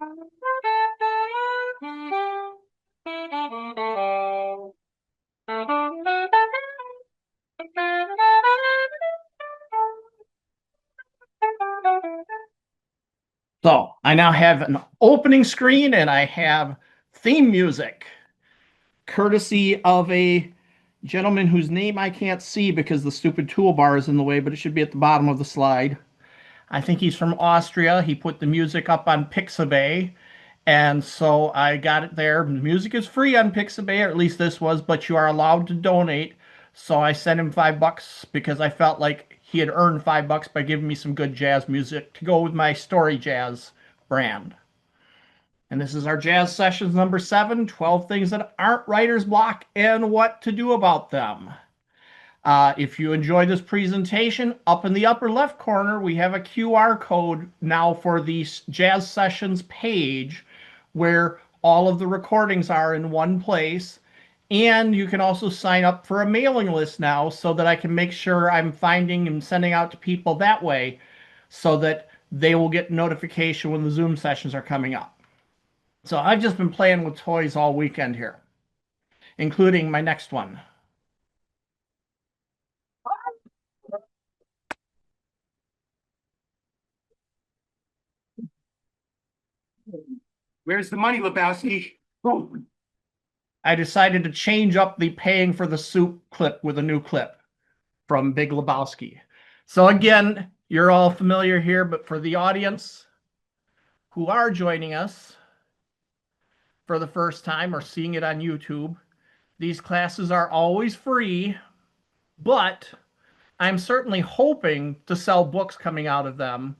So I now have an opening screen and I have theme music, courtesy of a gentleman whose name I can't see because the stupid toolbar is in the way, but it should be at the bottom of the slide. I think he's from Austria. He put the music up on Pixabay. And so I got it there. The music is free on Pixabay, or at least this was, but you are allowed to donate. So I sent him $5 because I felt like he had earned $5 by giving me some good jazz music to go with my story jazz brand. And this is our jazz sessions number 7, 12 things that aren't writer's block and what to do about them. If you enjoy this presentation, up in the upper left corner, we have a QR code now for the Jazz Sessions page where all of the recordings are in one place. And you can also sign up for a mailing list now so that I can make sure I'm finding and sending out to people that way so that they will get notification when the Zoom sessions are coming up. So I've just been playing with toys all weekend here, including my next one. Where's the money, Lebowski? Oh. I decided to change up the paying for the soup clip with a new clip from Big Lebowski. So again, you're all familiar here, but for the audience who are joining us for the first time or seeing it on YouTube, these classes are always free, but I'm certainly hoping to sell books coming out of them.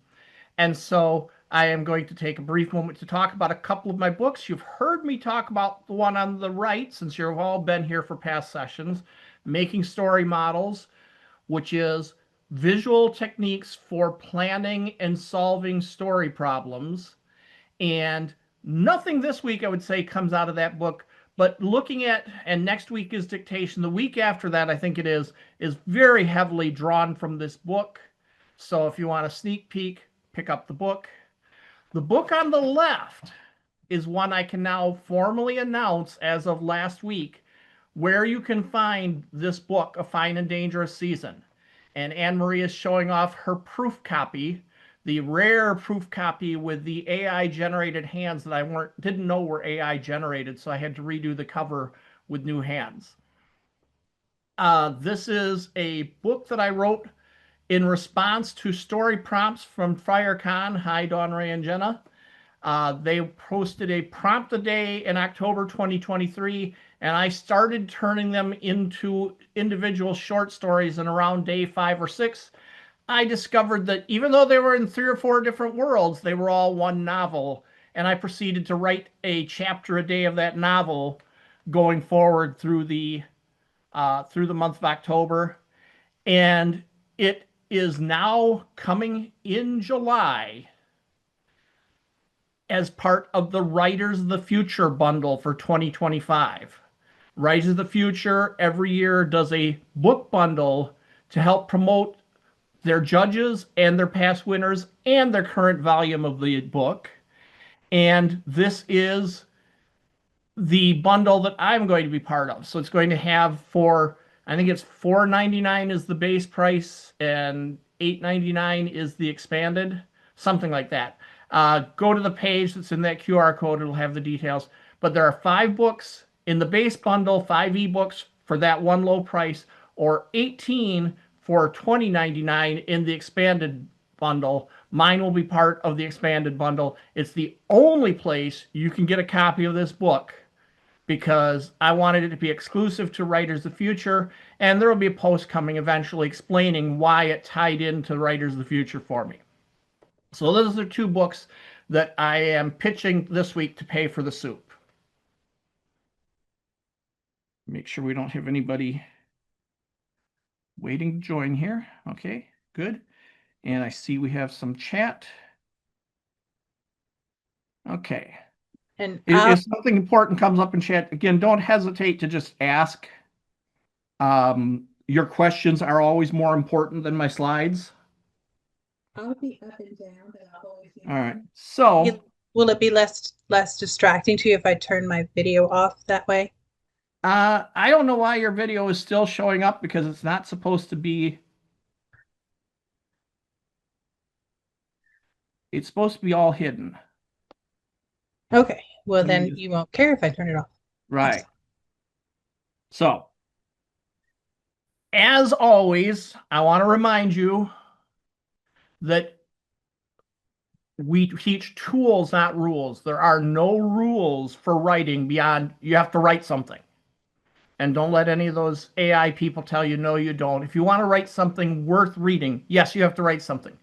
And so I am going to take a brief moment to talk about a couple of my books. You've heard me talk about the one on the right, since you've all been here for past sessions, Making Story Models, which is visual techniques for planning and solving story problems. And nothing this week, I would say, comes out of that book. But looking at, and next week is Dictation. The week after that, I think it is very heavily drawn from this book. So if you want a sneak peek, pick up the book. The book on the left is one I can now formally announce as of last week, where you can find this book, A Fine and Dangerous Season. And Anne-Marie is showing off her proof copy, the rare proof copy with the AI generated hands that I didn't know were AI generated, so I had to redo the cover with new hands. This is a book that I wrote in response to story prompts from FriarCon. Hi, Dawn, Ray, and Jenna. They posted a prompt a day in October 2023, and I started turning them into individual short stories. And around day 5 or 6, I discovered that even though they were in 3 or 4 different worlds, they were all one novel. And I proceeded to write a chapter a day of that novel going forward through the month of October. And it is now coming in July as part of the Writers of the Future bundle for 2025. Writers of the Future every year does a book bundle to help promote their judges and their past winners and their current volume of the book. And this is the bundle that I'm going to be part of. So it's going to have I think it's $4.99 is the base price and $8.99 is the expanded, something like that. Go to the page that's in that QR code. It'll have the details. But there are 5 books in the base bundle, 5 ebooks for that one low price, or 18 for $20.99 in the expanded bundle. Mine will be part of the expanded bundle. It's the only place you can get a copy of this book, because I wanted it to be exclusive to Writers of the Future, and there will be a post coming eventually explaining why it tied into Writers of the Future for me. So those are 2 books that I am pitching this week to pay for the soup. Make sure we don't have anybody waiting to join here. Okay, good. And I see we have some chat. Okay. And if something important comes up in chat, again, don't hesitate to just ask. Your questions are always more important than my slides. I'll be up and down, but I'll always be. All right. So Will it be less distracting to you if I turn my video off that way? I don't know why your video is still showing up because it's not supposed to be. It's supposed to be all hidden. Okay. Well, Let me then just, you won't care if I turn it off. That's right. fine. So, as always, I want to remind you that we teach tools, not rules. There are no rules for writing beyond you have to write something. And don't let any of those AI people tell you, no, you don't. If you want to write something worth reading, yes, you have to write something.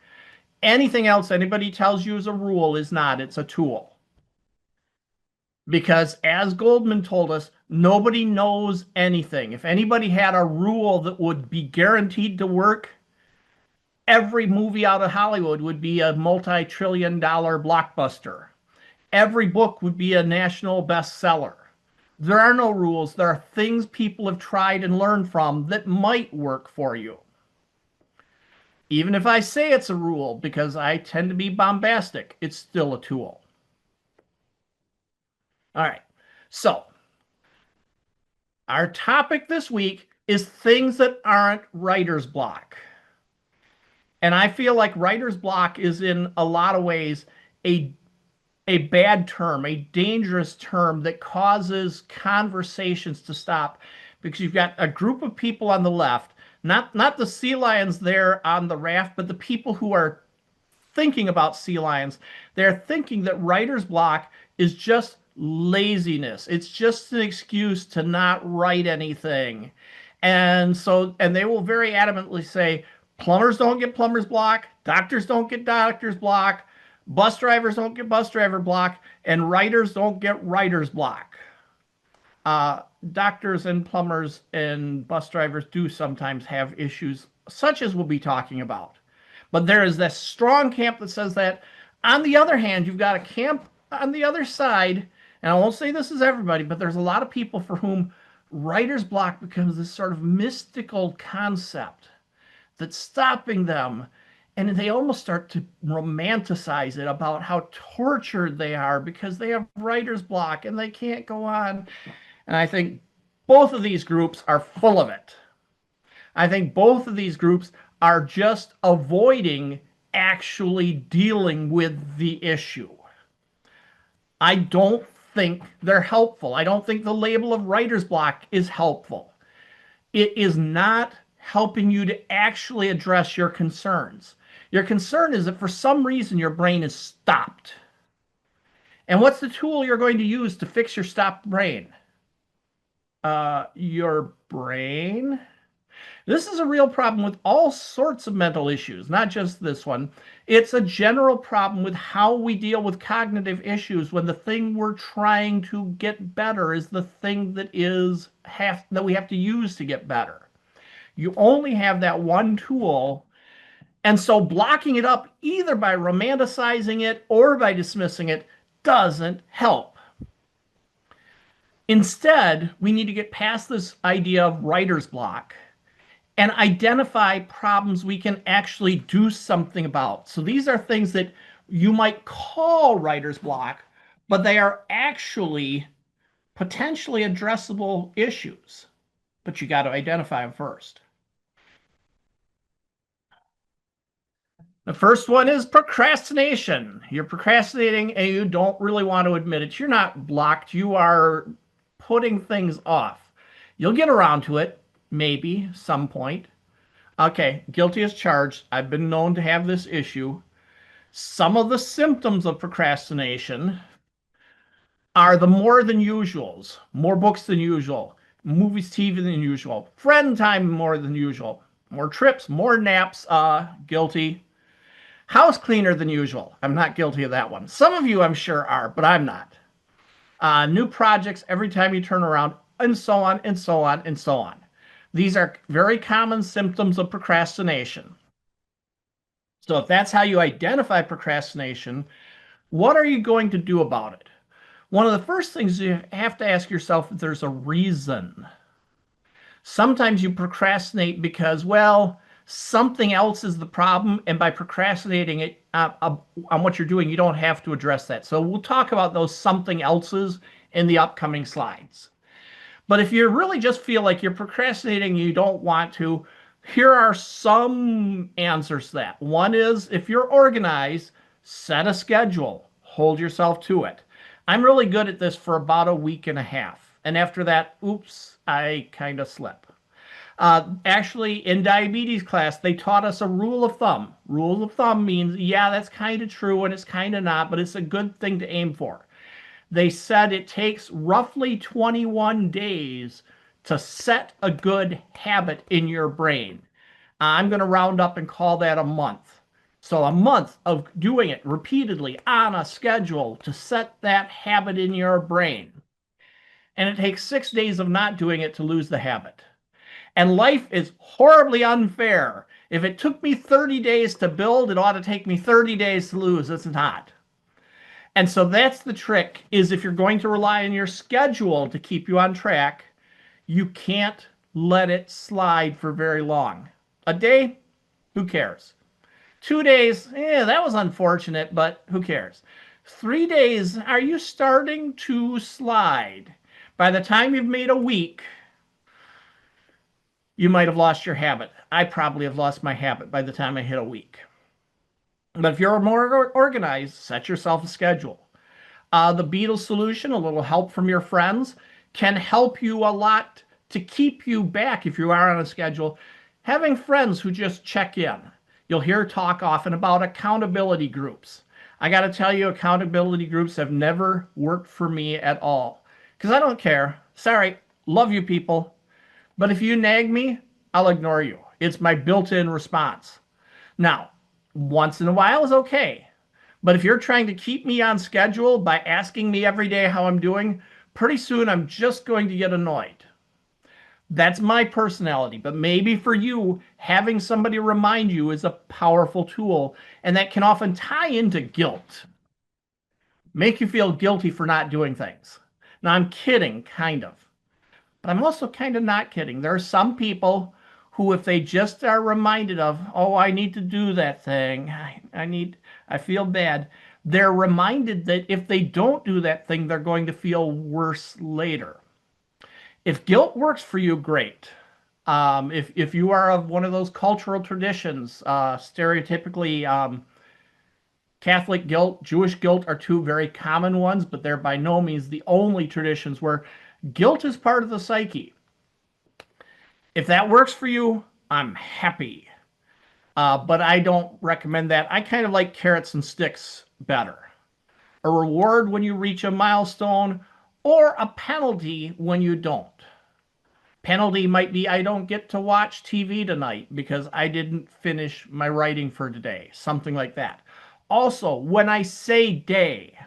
Anything else anybody tells you is a rule is not, it's a tool. Because as Goldman told us, nobody knows anything. If anybody had a rule that would be guaranteed to work, every movie out of Hollywood would be a multi-trillion-dollar blockbuster. Every book would be a national bestseller. There are no rules. There are things people have tried and learned from that might work for you. Even if I say it's a rule, because I tend to be bombastic, it's still a tool. All right. So, our topic this week is things that aren't writer's block. And I feel like writer's block is in a lot of ways a bad term, a dangerous term that causes conversations to stop because you've got a group of people on the left, not the sea lions there on the raft, but the people who are thinking about sea lions. They're thinking that writer's block is just laziness. It's just an excuse to not write anything. And they will very adamantly say, plumbers don't get plumber's block, doctors don't get doctor's block, bus drivers don't get bus driver block, and writers don't get writer's block. Doctors and plumbers and bus drivers do sometimes have issues, such as we'll be talking about. But there is this strong camp that says that. On the other hand, you've got a camp on the other side, and I won't say this is everybody, but there's a lot of people for whom writer's block becomes this sort of mystical concept that's stopping them. And they almost start to romanticize it about how tortured they are because they have writer's block and they can't go on. And I think both of these groups are full of it. I think both of these groups are just avoiding actually dealing with the issue. I don't think they're helpful. I don't think the label of writer's block is helpful. It is not helping you to actually address your concerns. Your concern is that for some reason your brain is stopped. And what's the tool you're going to use to fix your stopped brain? Your brain. This is a real problem with all sorts of mental issues, not just this one. It's a general problem with how we deal with cognitive issues when the thing we're trying to get better is the thing that we have to use to get better. You only have that one tool, and so blocking it up either by romanticizing it or by dismissing it doesn't help. Instead, we need to get past this idea of writer's block and identify problems we can actually do something about. So these are things that you might call writer's block, but they are actually potentially addressable issues. But you got to identify them first. The first one is procrastination. You're procrastinating and you don't really want to admit it. You're not blocked. You are putting things off. You'll get around to it, maybe, some point. Okay, guilty as charged. I've been known to have this issue. Some of the symptoms of procrastination are the more than usuals, more books than usual, movies, TV than usual, friend time more than usual, more trips, more naps, guilty. House cleaner than usual. I'm not guilty of that one. Some of you I'm sure are, but I'm not. New projects every time you turn around, and so on, and so on, and so on. These are very common symptoms of procrastination. So if that's how you identify procrastination, what are you going to do about it? One of the first things you have to ask yourself if there's a reason. Sometimes you procrastinate because, well, something else is the problem, and by procrastinating it, on what you're doing, you don't have to address that. So we'll talk about those something else's in the upcoming slides. But if you really just feel like you're procrastinating, you don't want to, here are some answers to that. One is if you're organized, set a schedule, hold yourself to it. I'm really good at this for about a week and a half. And after that, oops, I kind of slip. Actually, in diabetes class, they taught us a rule of thumb. Rule of thumb means, yeah, that's kind of true and it's kind of not, but it's a good thing to aim for. They said it takes roughly 21 days to set a good habit in your brain. I'm going to round up and call that a month. So a month of doing it repeatedly on a schedule to set that habit in your brain. And it takes 6 days of not doing it to lose the habit. And life is horribly unfair. If it took me 30 days to build, it ought to take me 30 days to lose. It's not. And so that's the trick, is if you're going to rely on your schedule to keep you on track, you can't let it slide for very long. A day, who cares? 2 days, that was unfortunate, but who cares? 3 days, are you starting to slide? By the time you've made a week, you might have lost your habit. I probably have lost my habit by the time I hit a week. But if you're more organized, set yourself a schedule. The Beatles solution, a little help from your friends, can help you a lot to keep you back if you are on a schedule. Having friends who just check in. You'll hear talk often about accountability groups. I got to tell you, accountability groups have never worked for me at all. Because I don't care. Sorry, love you people. But if you nag me, I'll ignore you. It's my built-in response. Now, once in a while is okay. But if you're trying to keep me on schedule by asking me every day how I'm doing, pretty soon I'm just going to get annoyed. That's my personality. But maybe for you, having somebody remind you is a powerful tool, and that can often tie into guilt. Make you feel guilty for not doing things. Now, I'm kidding, kind of. But I'm also kind of not kidding. There are some people who, if they just are reminded of, oh, I need to do that thing, I feel bad, they're reminded that if they don't do that thing, they're going to feel worse later. If guilt works for you, great. If you are of one of those cultural traditions, stereotypically, Catholic guilt, Jewish guilt are two very common ones, but they're by no means the only traditions where guilt is part of the psyche. If that works for you, I'm happy. But I don't recommend that. I kind of like carrots and sticks better. A reward when you reach a milestone, or a penalty when you don't. Penalty might be I don't get to watch TV tonight because I didn't finish my writing for today. Something like that. Also, when I say day,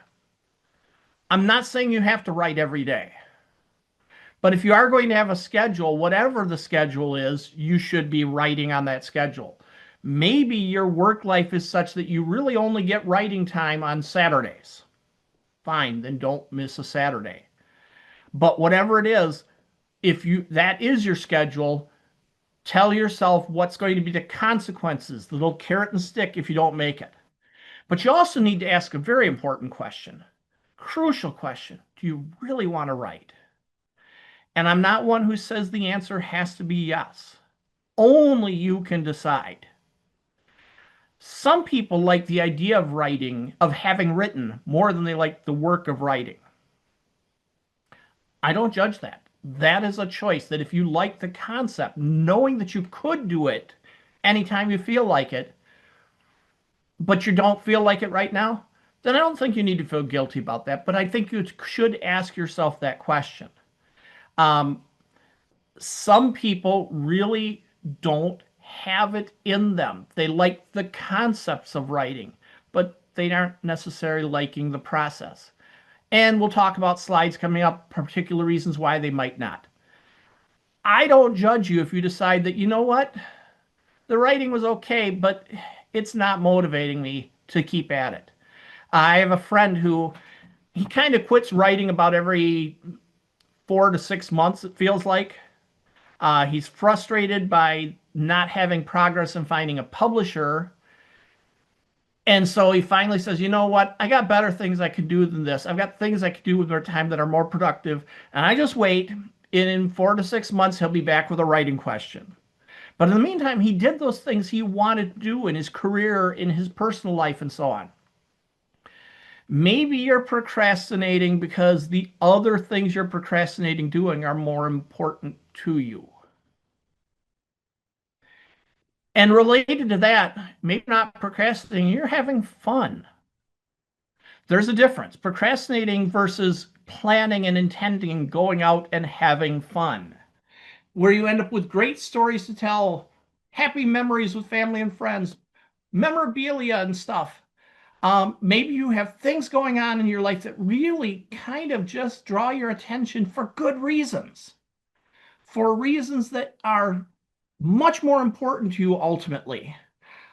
I'm not saying you have to write every day. But if you are going to have a schedule, whatever the schedule is, you should be writing on that schedule. Maybe your work life is such that you really only get writing time on Saturdays. Fine, then don't miss a Saturday. But whatever it is, if that is your schedule, tell yourself what's going to be the consequences, the little carrot and stick if you don't make it. But you also need to ask a very important question, crucial question. Do you really want to write? And I'm not one who says the answer has to be yes. Only you can decide. Some people like the idea of writing, of having written, more than they like the work of writing. I don't judge that. That is a choice that if you like the concept, knowing that you could do it anytime you feel like it, but you don't feel like it right now, then I don't think you need to feel guilty about that. But I think you should ask yourself that question. Some people really don't have it in them. They like the concepts of writing, but they aren't necessarily liking the process. And we'll talk about slides coming up, particular reasons why they might not. I don't judge you if you decide that, you know what, the writing was okay, but it's not motivating me to keep at it. I have a friend who, he kind of quits writing about every 4 to 6 months, it feels like. He's frustrated by not having progress in finding a publisher. And so he finally says, you know what? I got better things I can do than this. I've got things I can do with my time that are more productive. And I just wait. In 4 to 6 months, he'll be back with a writing question. But in the meantime, he did those things he wanted to do in his career, in his personal life, and so on. Maybe you're procrastinating because the other things you're procrastinating doing are more important to you. And related to that, maybe not procrastinating, you're having fun. There's a difference. Procrastinating versus planning and intending, going out and having fun, where you end up with great stories to tell, happy memories with family and friends, memorabilia and stuff. Maybe you have things going on in your life that really kind of just draw your attention for good reasons, for reasons that are much more important to you ultimately.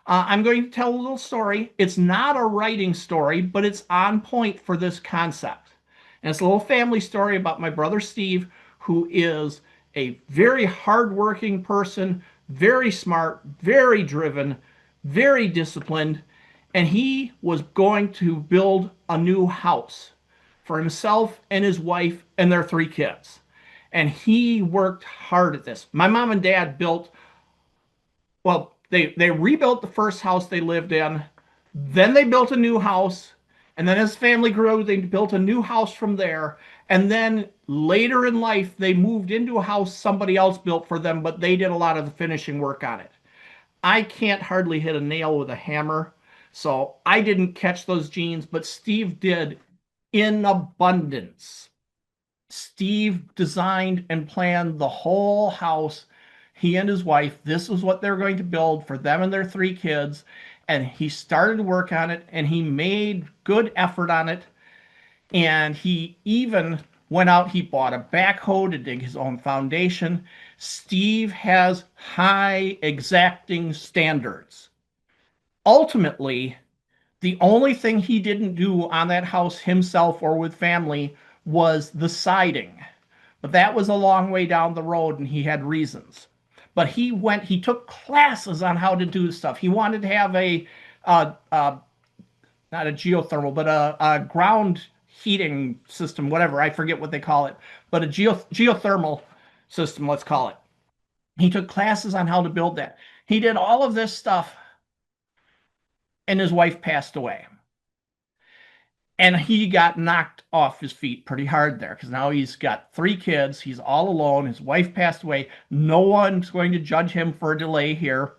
I'm going to tell a little story. It's not a writing story, but it's on point for this concept. And it's a little family story about my brother Steve, who is a very hardworking person, very smart, very driven, very disciplined, and he was going to build a new house for himself and his wife and their 3 kids. And he worked hard at this. My mom and dad built, well, they rebuilt the first house they lived in, then they built a new house, and then as family grew, they built a new house from there. And then later in life, they moved into a house somebody else built for them, but they did a lot of the finishing work on it. I can't hardly hit a nail with a hammer, so I didn't catch those genes, but Steve did in abundance. Steve designed and planned the whole house. He and his wife, this was what they were going to build for them and their 3 kids. And he started to work on it and he made good effort on it. And he even went out, he bought a backhoe to dig his own foundation. Steve has high exacting standards. Ultimately, the only thing he didn't do on that house himself or with family was the siding. But that was a long way down the road and he had reasons. But he took classes on how to do stuff. He wanted to have uh, uh, not a geothermal, but a ground heating system, whatever. I forget what they call it, but a geothermal system, let's call it. He took classes on how to build that. He did all of this stuff and his wife passed away. And he got knocked off his feet pretty hard there because now he's got 3 kids. He's all alone. His wife passed away. No one's going to judge him for a delay here.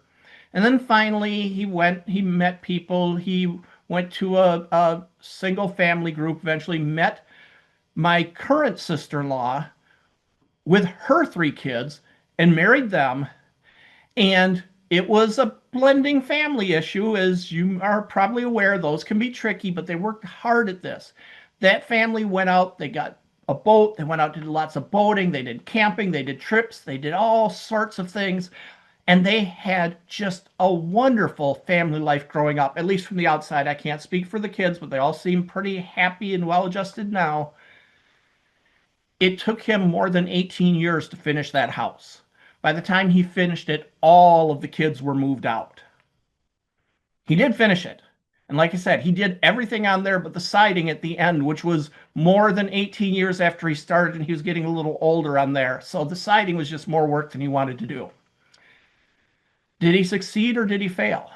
And then finally, he met people. He went to a single family group, eventually met my current sister-in-law with her 3 kids and married them. And it was a blending family issue, as you are probably aware. Those can be tricky, but they worked hard at this. That family went out, they got a boat, they went out to do lots of boating, they did camping, they did trips, they did all sorts of things. And they had just a wonderful family life growing up, at least from the outside. I can't speak for the kids, but they all seem pretty happy and well adjusted now. It took him more than 18 years to finish that house. By the time he finished it, all of the kids were moved out. He did finish it. And like I said, he did everything on there but the siding at the end, which was more than 18 years after he started, and he was getting a little older on there. So the siding was just more work than he wanted to do. Did he succeed or did he fail?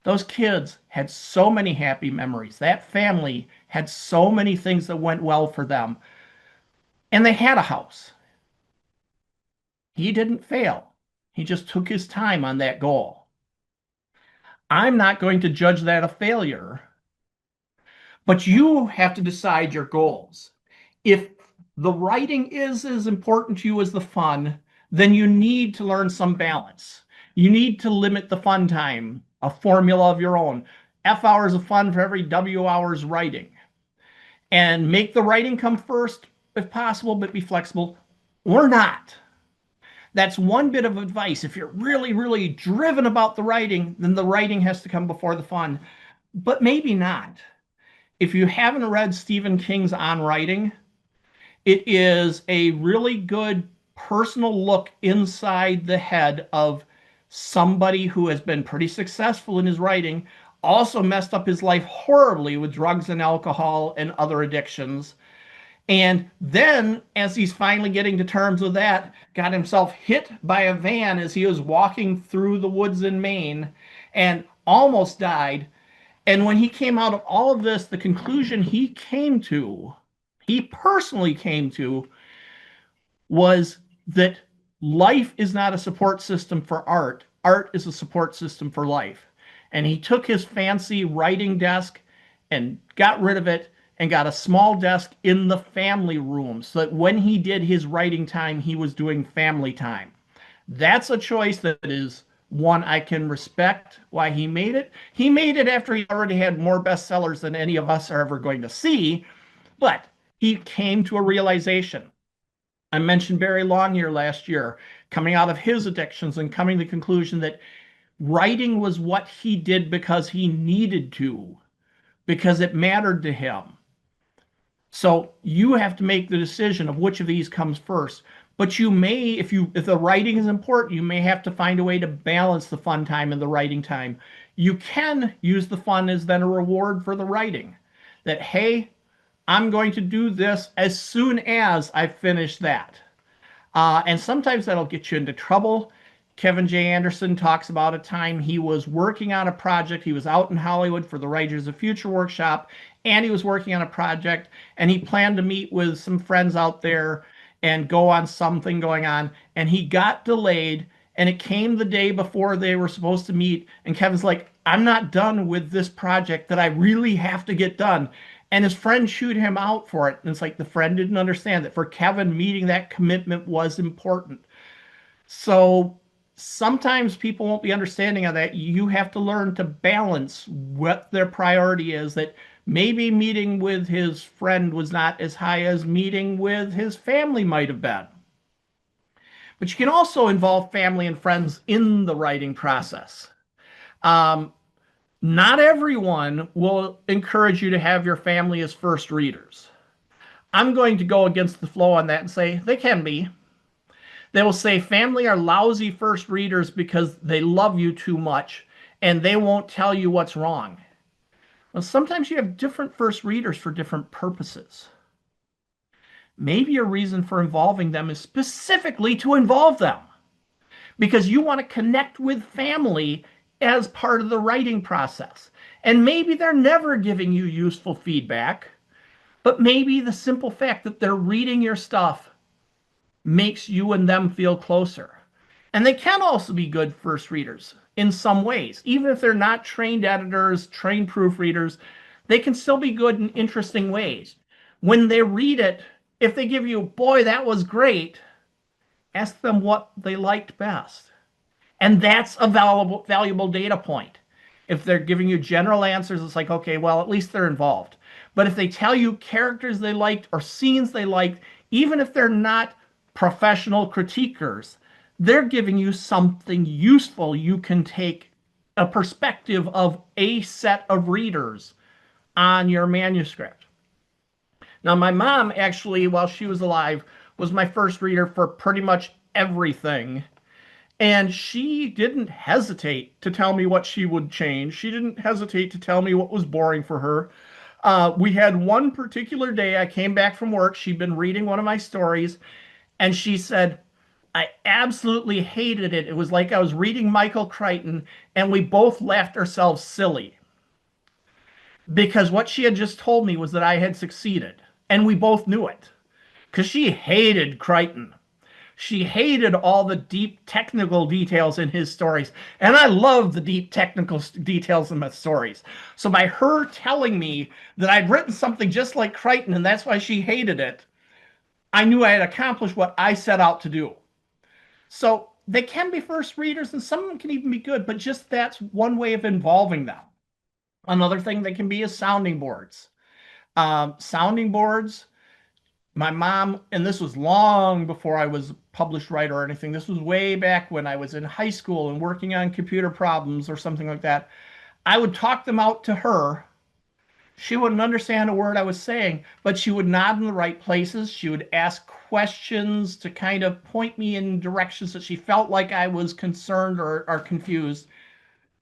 Those kids had so many happy memories. That family had so many things that went well for them. And they had a house. He didn't fail. He just took his time on that goal. I'm not going to judge that a failure, but you have to decide your goals. If the writing is as important to you as the fun, then you need to learn some balance. You need to limit the fun time, a formula of your own. F hours of fun for every W hours writing. And make the writing come first if possible, but be flexible or not. That's one bit of advice. If you're really, really driven about the writing, then the writing has to come before the fun. But maybe not. If you haven't read Stephen King's On Writing, it is a really good personal look inside the head of somebody who has been pretty successful in his writing, also messed up his life horribly with drugs and alcohol and other addictions. And then, as he's finally getting to terms with that, got himself hit by a van as he was walking through the woods in Maine and almost died. And when he came out of all of this, the conclusion he personally came to, was that life is not a support system for art. Art is a support system for life. And he took his fancy writing desk and got rid of it and got a small desk in the family room so that when he did his writing time, he was doing family time. That's a choice that is one I can respect why he made it. He made it after he already had more bestsellers than any of us are ever going to see, but he came to a realization. I mentioned Barry Longyear last year, coming out of his addictions and coming to the conclusion that writing was what he did because he needed to, because it mattered to him. So you have to make the decision of which of these comes first. But you may, if the writing is important, you may have to find a way to balance the fun time and the writing time. You can use the fun as then a reward for the writing. That, hey, I'm going to do this as soon as I finish that. And sometimes that'll get you into trouble. Kevin J. Anderson talks about a time he was working on a project. He was out in Hollywood for the Writers of Future workshop, and he was working on a project, and he planned to meet with some friends out there and go on something going on. And he got delayed, and it came the day before they were supposed to meet. And Kevin's like, I'm not done with this project that I really have to get done. And his friend chewed him out for it. And it's like the friend didn't understand that for Kevin, meeting that commitment was important. So sometimes people won't be understanding of that. You have to learn to balance what their priority is. That maybe meeting with his friend was not as high as meeting with his family might have been. But you can also involve family and friends in the writing process. Not everyone will encourage you to have your family as first readers. I'm going to go against the flow on that and say they can be. They will say family are lousy first readers because they love you too much and they won't tell you what's wrong. Well, sometimes you have different first readers for different purposes. Maybe a reason for involving them is specifically to involve them because you want to connect with family as part of the writing process. And maybe they're never giving you useful feedback, but maybe the simple fact that they're reading your stuff makes you and them feel closer. And they can also be good first readers in some ways. Even if they're not trained editors, trained proofreaders, they can still be good in interesting ways. When they read it, if they give you, boy, that was great, ask them what they liked best. And that's a valuable data point. If they're giving you general answers, it's like, okay, well, at least they're involved. But if they tell you characters they liked or scenes they liked, even if they're not professional critiquers, they're giving you something useful. You can take a perspective of a set of readers on your manuscript. Now, my mom actually, while she was alive, was my first reader for pretty much everything. And she didn't hesitate to tell me what she would change. She didn't hesitate to tell me what was boring for her. We had one particular day I came back from work. She'd been reading one of my stories, and she said, I absolutely hated it. It was like I was reading Michael Crichton, and we both laughed ourselves silly. Because what she had just told me was that I had succeeded, and we both knew it. Because she hated Crichton. She hated all the deep technical details in his stories. And I love the deep technical details in my stories. So by her telling me that I'd written something just like Crichton and that's why she hated it, I knew I had accomplished what I set out to do. So they can be first readers and some of them can even be good, but just that's one way of involving them. Another thing they can be is sounding boards. Sounding boards, my mom, and this was long before I was a published writer or anything. This was way back when I was in high school and working on computer problems or something like that. I would talk them out to her. She wouldn't understand a word I was saying, but she would nod in the right places. She would ask questions to kind of point me in directions that she felt like I was concerned or confused.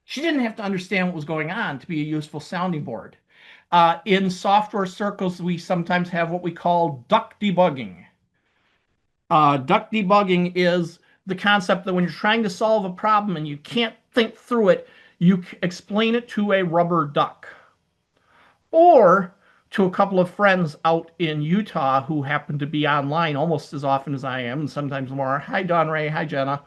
She didn't have to understand what was going on to be a useful sounding board. In software circles, we sometimes have what we call duck debugging. Duck debugging is the concept that when you're trying to solve a problem and you can't think through it, you explain it to a rubber duck or to a couple of friends out in Utah who happen to be online almost as often as I am, and sometimes more. Hi, Don Ray. Hi, Jenna.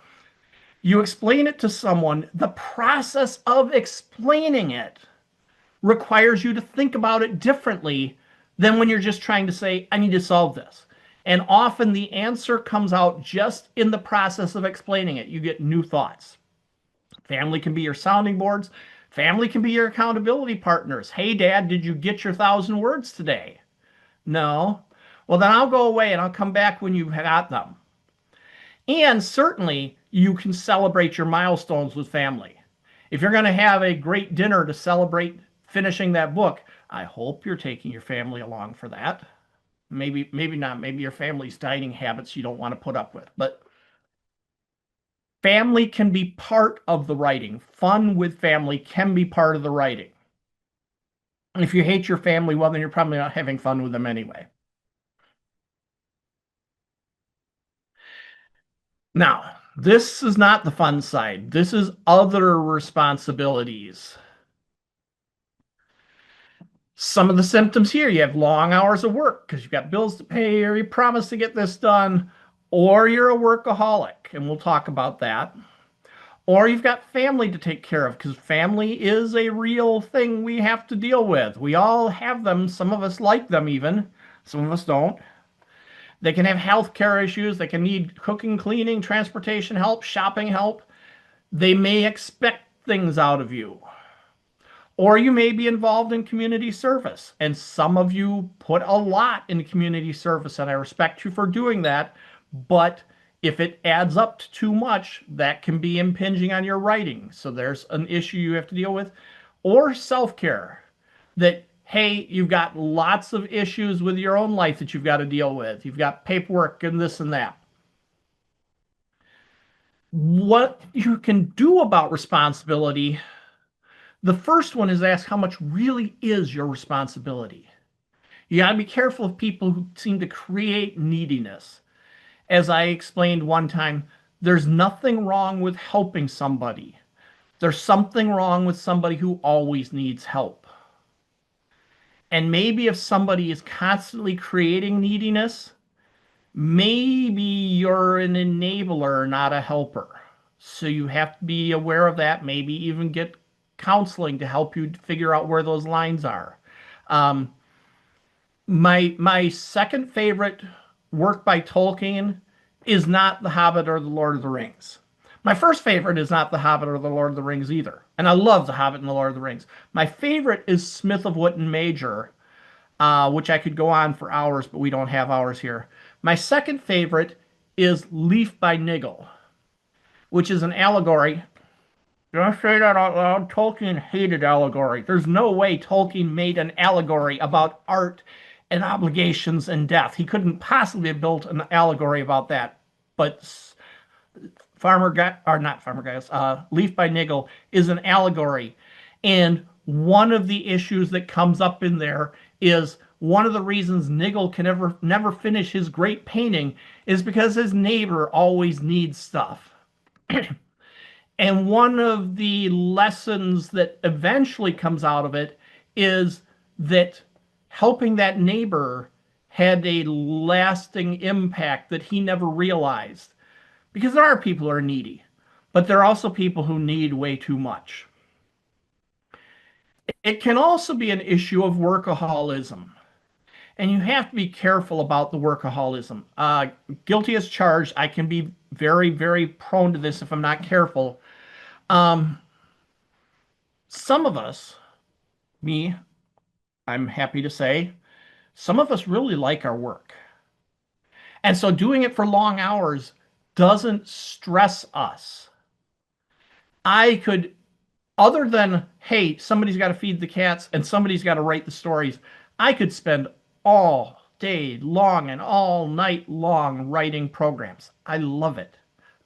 You explain it to someone, the process of explaining it requires you to think about it differently than when you're just trying to say, I need to solve this. And often the answer comes out just in the process of explaining it. You get new thoughts. Family can be your sounding boards. Family can be your accountability partners. Hey, Dad, did you get your 1,000 words today? No. Well, then I'll go away and I'll come back when you've got them. And certainly, you can celebrate your milestones with family. If you're going to have a great dinner to celebrate finishing that book, I hope you're taking your family along for that. Maybe not. Maybe your family's dining habits you don't want to put up with. But family can be part of the writing. Fun with family can be part of the writing. And if you hate your family, well, then you're probably not having fun with them anyway. Now, this is not the fun side. This is other responsibilities. Some of the symptoms here, you have long hours of work because you've got bills to pay or you promised to get this done, or you're a workaholic, and we'll talk about that. Or you've got family to take care of because family is a real thing we have to deal with. We all have them. Some of us like them even. Some of us don't. They can have health care issues. They can need cooking, cleaning, transportation help, shopping help. They may expect things out of you. Or you may be involved in community service. And some of you put a lot in community service, and I respect you for doing that. But if it adds up to too much, that can be impinging on your writing. So there's an issue you have to deal with. Or self-care. That, hey, you've got lots of issues with your own life that you've got to deal with. You've got paperwork and this and that. What you can do about responsibility, the first one is ask how much really is your responsibility. You got to be careful of people who seem to create neediness. As I explained one time, there's nothing wrong with helping somebody. There's something wrong with somebody who always needs help. And maybe if somebody is constantly creating neediness, maybe you're an enabler, not a helper. So you have to be aware of that, maybe even get counseling to help you figure out where those lines are. My second favorite work by Tolkien is not The Hobbit or The Lord of the Rings. My first favorite is not The Hobbit or The Lord of the Rings either. And I love The Hobbit and The Lord of the Rings. My favorite is Smith of Wotton Major, which I could go on for hours, but we don't have hours here. My second favorite is Leaf by Niggle, which is an allegory. Did I say that out loud? Tolkien hated allegory. There's no way Tolkien made an allegory about art and obligations and death. He couldn't possibly have built an allegory about that. But Leaf by Niggle is an allegory. And one of the issues that comes up in there is one of the reasons Niggle can never finish his great painting is because his neighbor always needs stuff. And one of the lessons that eventually comes out of it is that helping that neighbor had a lasting impact that he never realized. Because there are people who are needy, but there are also people who need way too much. It can also be an issue of workaholism. And you have to be careful about the workaholism. Guilty as charged, I can be very, very prone to this if I'm not careful. Some of us, me, I'm happy to say, some of us really like our work. And so doing it for long hours doesn't stress us. I could, other than, hey, somebody's got to feed the cats and somebody's got to write the stories, I could spend all day long and all night long writing programs. I love it.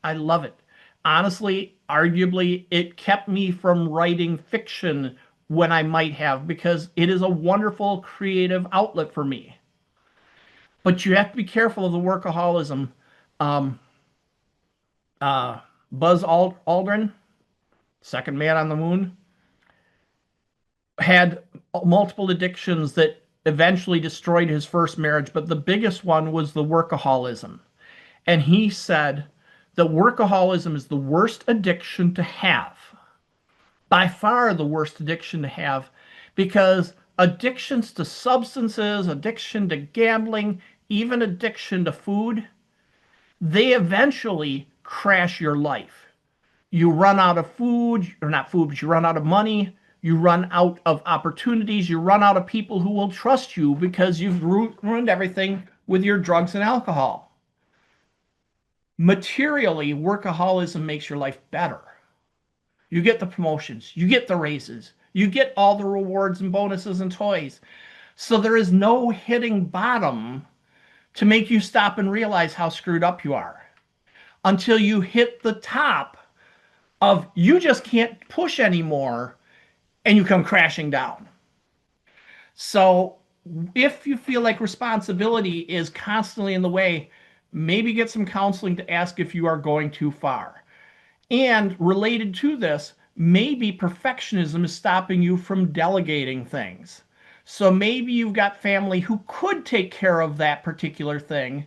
I love it. honestly, arguably, it kept me from writing fiction when I might have, because it is a wonderful creative outlet for me. But you have to be careful of the workaholism. Um, uh, Buzz Aldrin, second man on the moon, had multiple addictions that eventually destroyed his first marriage, but the biggest one was the workaholism. And he said that workaholism is the worst addiction to have, by far the worst addiction to have, because addictions to substances, addiction to gambling, even addiction to food, they eventually crash your life. You run out of food, or not food, but you run out of money, you run out of opportunities, you run out of people who will trust you because you've ruined everything with your drugs and alcohol. Materially, workaholism makes your life better. You get the promotions, you get the raises, you get all the rewards and bonuses and toys. So there is no hitting bottom to make you stop and realize how screwed up you are until you hit the top of you just can't push anymore and you come crashing down. So if you feel like responsibility is constantly in the way, maybe get some counseling to ask if you are going too far. And related to this, maybe perfectionism is stopping you from delegating things. So maybe you've got family who could take care of that particular thing,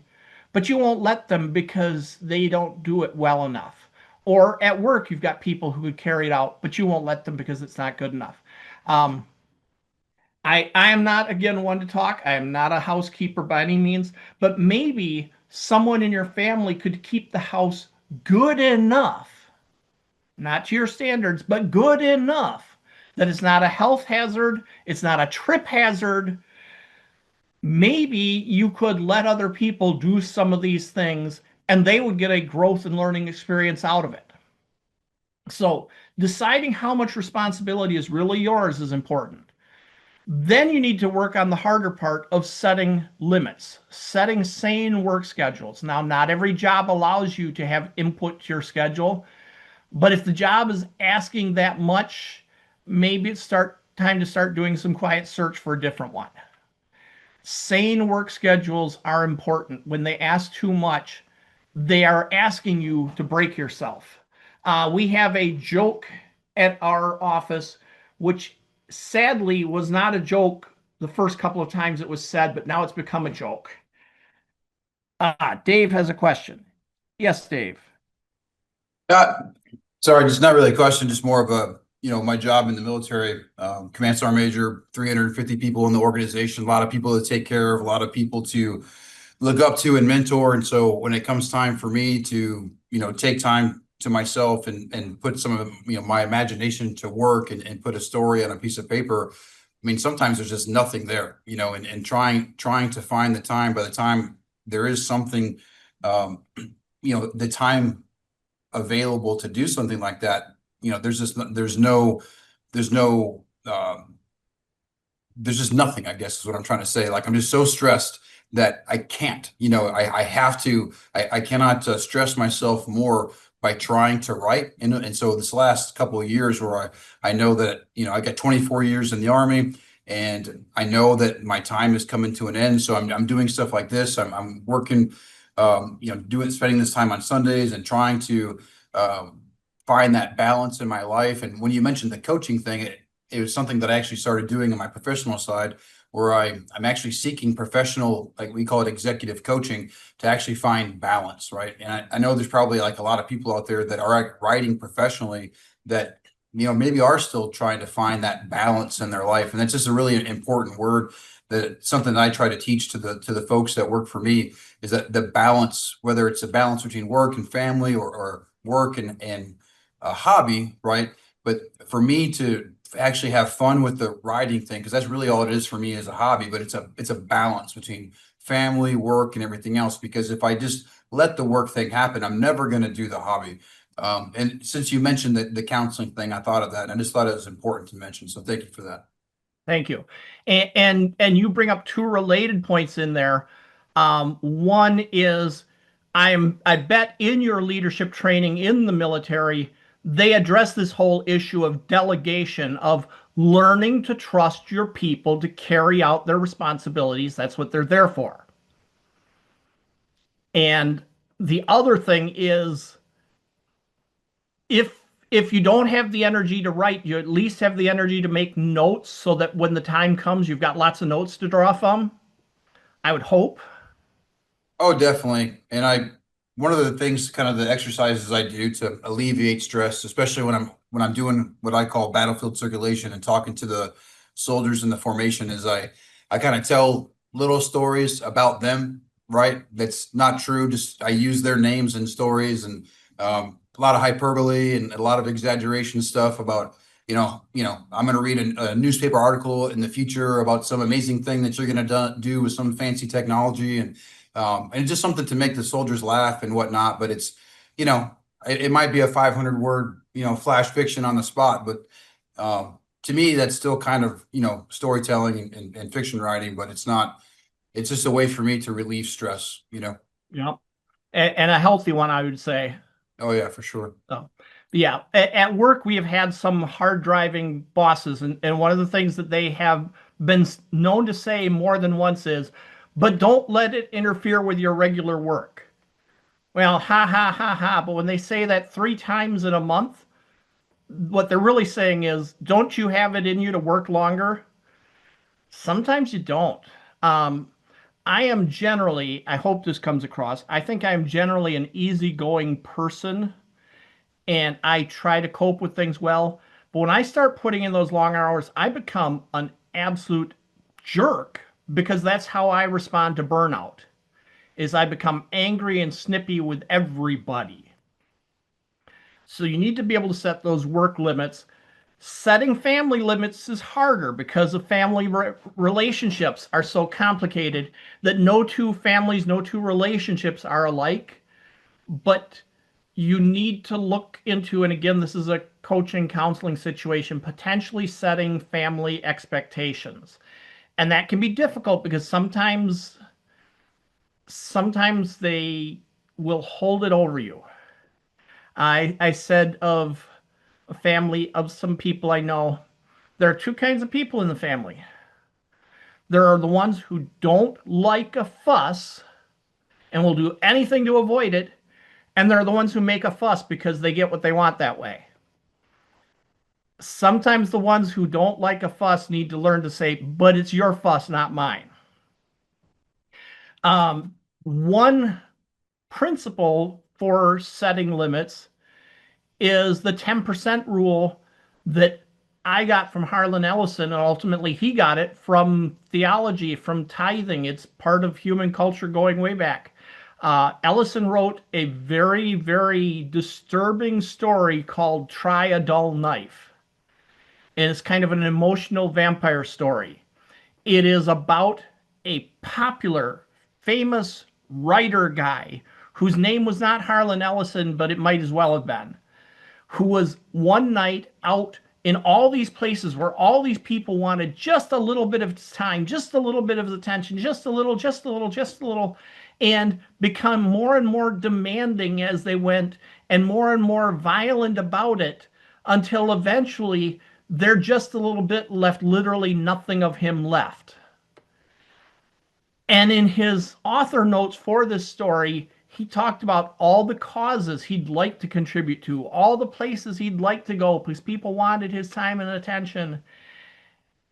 but you won't let them because they don't do it well enough. Or at work, you've got people who could carry it out, but you won't let them because it's not good enough. Um, I am not, again, one to talk. I am not a housekeeper by any means, but maybe someone in your family could keep the house good enough, not to your standards, but good enough that it's not a health hazard, it's not a trip hazard. Maybe you could let other people do some of these things and they would get a growth and learning experience out of it. So, deciding how much responsibility is really yours is important. Then you need to work on the harder part of setting limits, setting sane work schedules. Now, not every job allows you to have input to your schedule, but if the job is asking that much, maybe it's time to start doing some quiet search for a different one. Sane work schedules are important. When they ask too much, they are asking you to break yourself. We have a joke at our office, which sadly was not a joke the first couple of times it was said, but now it's become a joke. Dave has a question. Yes, Dave. Uh, Sorry, just not really a question, just more of a, my job in the military, command sergeant major, 350 people in the organization, a lot of people to take care of, a lot of people to look up to and mentor. And so when it comes time for me to, take time to myself and put some of, my imagination to work and put a story on a piece of paper, I mean, sometimes there's just nothing there, and trying to find the time. By the time there is something, the time available to do something like that, there's just nothing, I guess is what I'm trying to say. Like, I'm just so stressed that I can't, I have to, I cannot stress myself more by trying to write. And so this last couple of years where I know that, I got 24 years in the Army, and I know that my time is coming to an end. So I'm doing stuff like this. I'm working, spending this time on Sundays and trying to find that balance in my life. And when you mentioned the coaching thing, it was something that I actually started doing on my professional side, where I'm actually seeking professional, like we call it executive coaching, to actually find balance, right? And I know there's probably like a lot of people out there that are writing professionally that, maybe are still trying to find that balance in their life. And that's just a really important word, that something that I try to teach to the folks that work for me, is that the balance, whether it's a balance between work and family, or work and a hobby, right? But for me to actually have fun with the writing thing, because that's really all it is for me as a hobby, but it's a balance between family, work, and everything else. Because if I just let the work thing happen, I'm never going to do the hobby. And since you mentioned the counseling thing, I thought of that, and I just thought it was important to mention. So thank you for that. Thank you. And you bring up two related points in there. One is I bet in your leadership training in the military, they address this whole issue of delegation, of learning to trust your people to carry out their responsibilities. That's what they're there for. And the other thing is, if you don't have the energy to write, you at least have the energy to make notes so that when the time comes, you've got lots of notes to draw from. I would hope. Oh, definitely. And one of the things, kind of the exercises I do to alleviate stress, especially when I'm doing what I call battlefield circulation and talking to the soldiers in the formation, is I kind of tell little stories about them, right? That's not true. Just I use their names and stories, and a lot of hyperbole and a lot of exaggeration stuff about, I'm going to read a newspaper article in the future about some amazing thing that you're going to do with some fancy technology, and it's just something to make the soldiers laugh and whatnot. But it's, it might be a 500 word, flash fiction on the spot, but to me, that's still kind of, storytelling and fiction writing, but it's not, it's just a way for me to relieve stress, Yep. And a healthy one, I would say. Oh yeah, for sure. So, yeah, at work, we have had some hard driving bosses, and one of the things that they have been known to say more than once is, but don't let it interfere with your regular work. Well, ha ha ha ha. But when they say that 3 times in a month, what they're really saying is, don't you have it in you to work longer? Sometimes you don't. I am generally, I hope this comes across, I think I'm generally an easygoing person and I try to cope with things well. But when I start putting in those long hours, I become an absolute jerk because that's how I respond to burnout. Is I become angry and snippy with everybody. So you need to be able to set those work limits. Setting family limits is harder because of family relationships are so complicated that no two families, no two relationships are alike. But you need to look into, and again, this is a coaching counseling situation, potentially setting family expectations. And that can be difficult because sometimes they will hold it over you. I said of a family of some people I know, there are two kinds of people in the family. There are the ones who don't like a fuss and will do anything to avoid it, and there are the ones who make a fuss because they get what they want that way. Sometimes the ones who don't like a fuss need to learn to say, but it's your fuss, not mine. One principle for setting limits is the 10% rule that I got from Harlan Ellison, and ultimately he got it from theology, from tithing. It's part of human culture going way back. Ellison wrote a very, very disturbing story called Try a Dull Knife. And it's kind of an emotional vampire story. It is about a popular, famous writer guy whose name was not Harlan Ellison, but it might as well have been, who was one night out in all these places where all these people wanted just a little bit of time, just a little bit of attention, just a little, just a little, just a little, and become more and more demanding as they went and more violent about it until eventually they're just a little bit left, literally nothing of him left. And in his author notes for this story, he talked about all the causes he'd like to contribute to, all the places he'd like to go because people wanted his time and attention.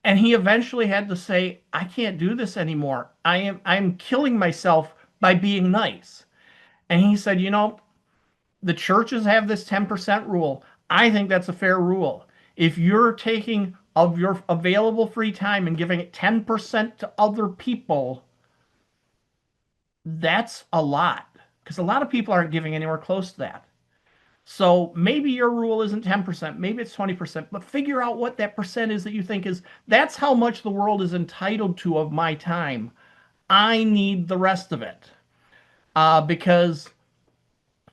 And he eventually had to say, I can't do this anymore. I'm killing myself by being nice. And he said, the churches have this 10% rule. I think that's a fair rule. If you're taking of your available free time and giving it 10% to other people, that's a lot because a lot of people aren't giving anywhere close to that. So maybe your rule isn't 10%, maybe it's 20%, but figure out what that percent is that you think is, that's how much the world is entitled to of my time. I need the rest of it. Because,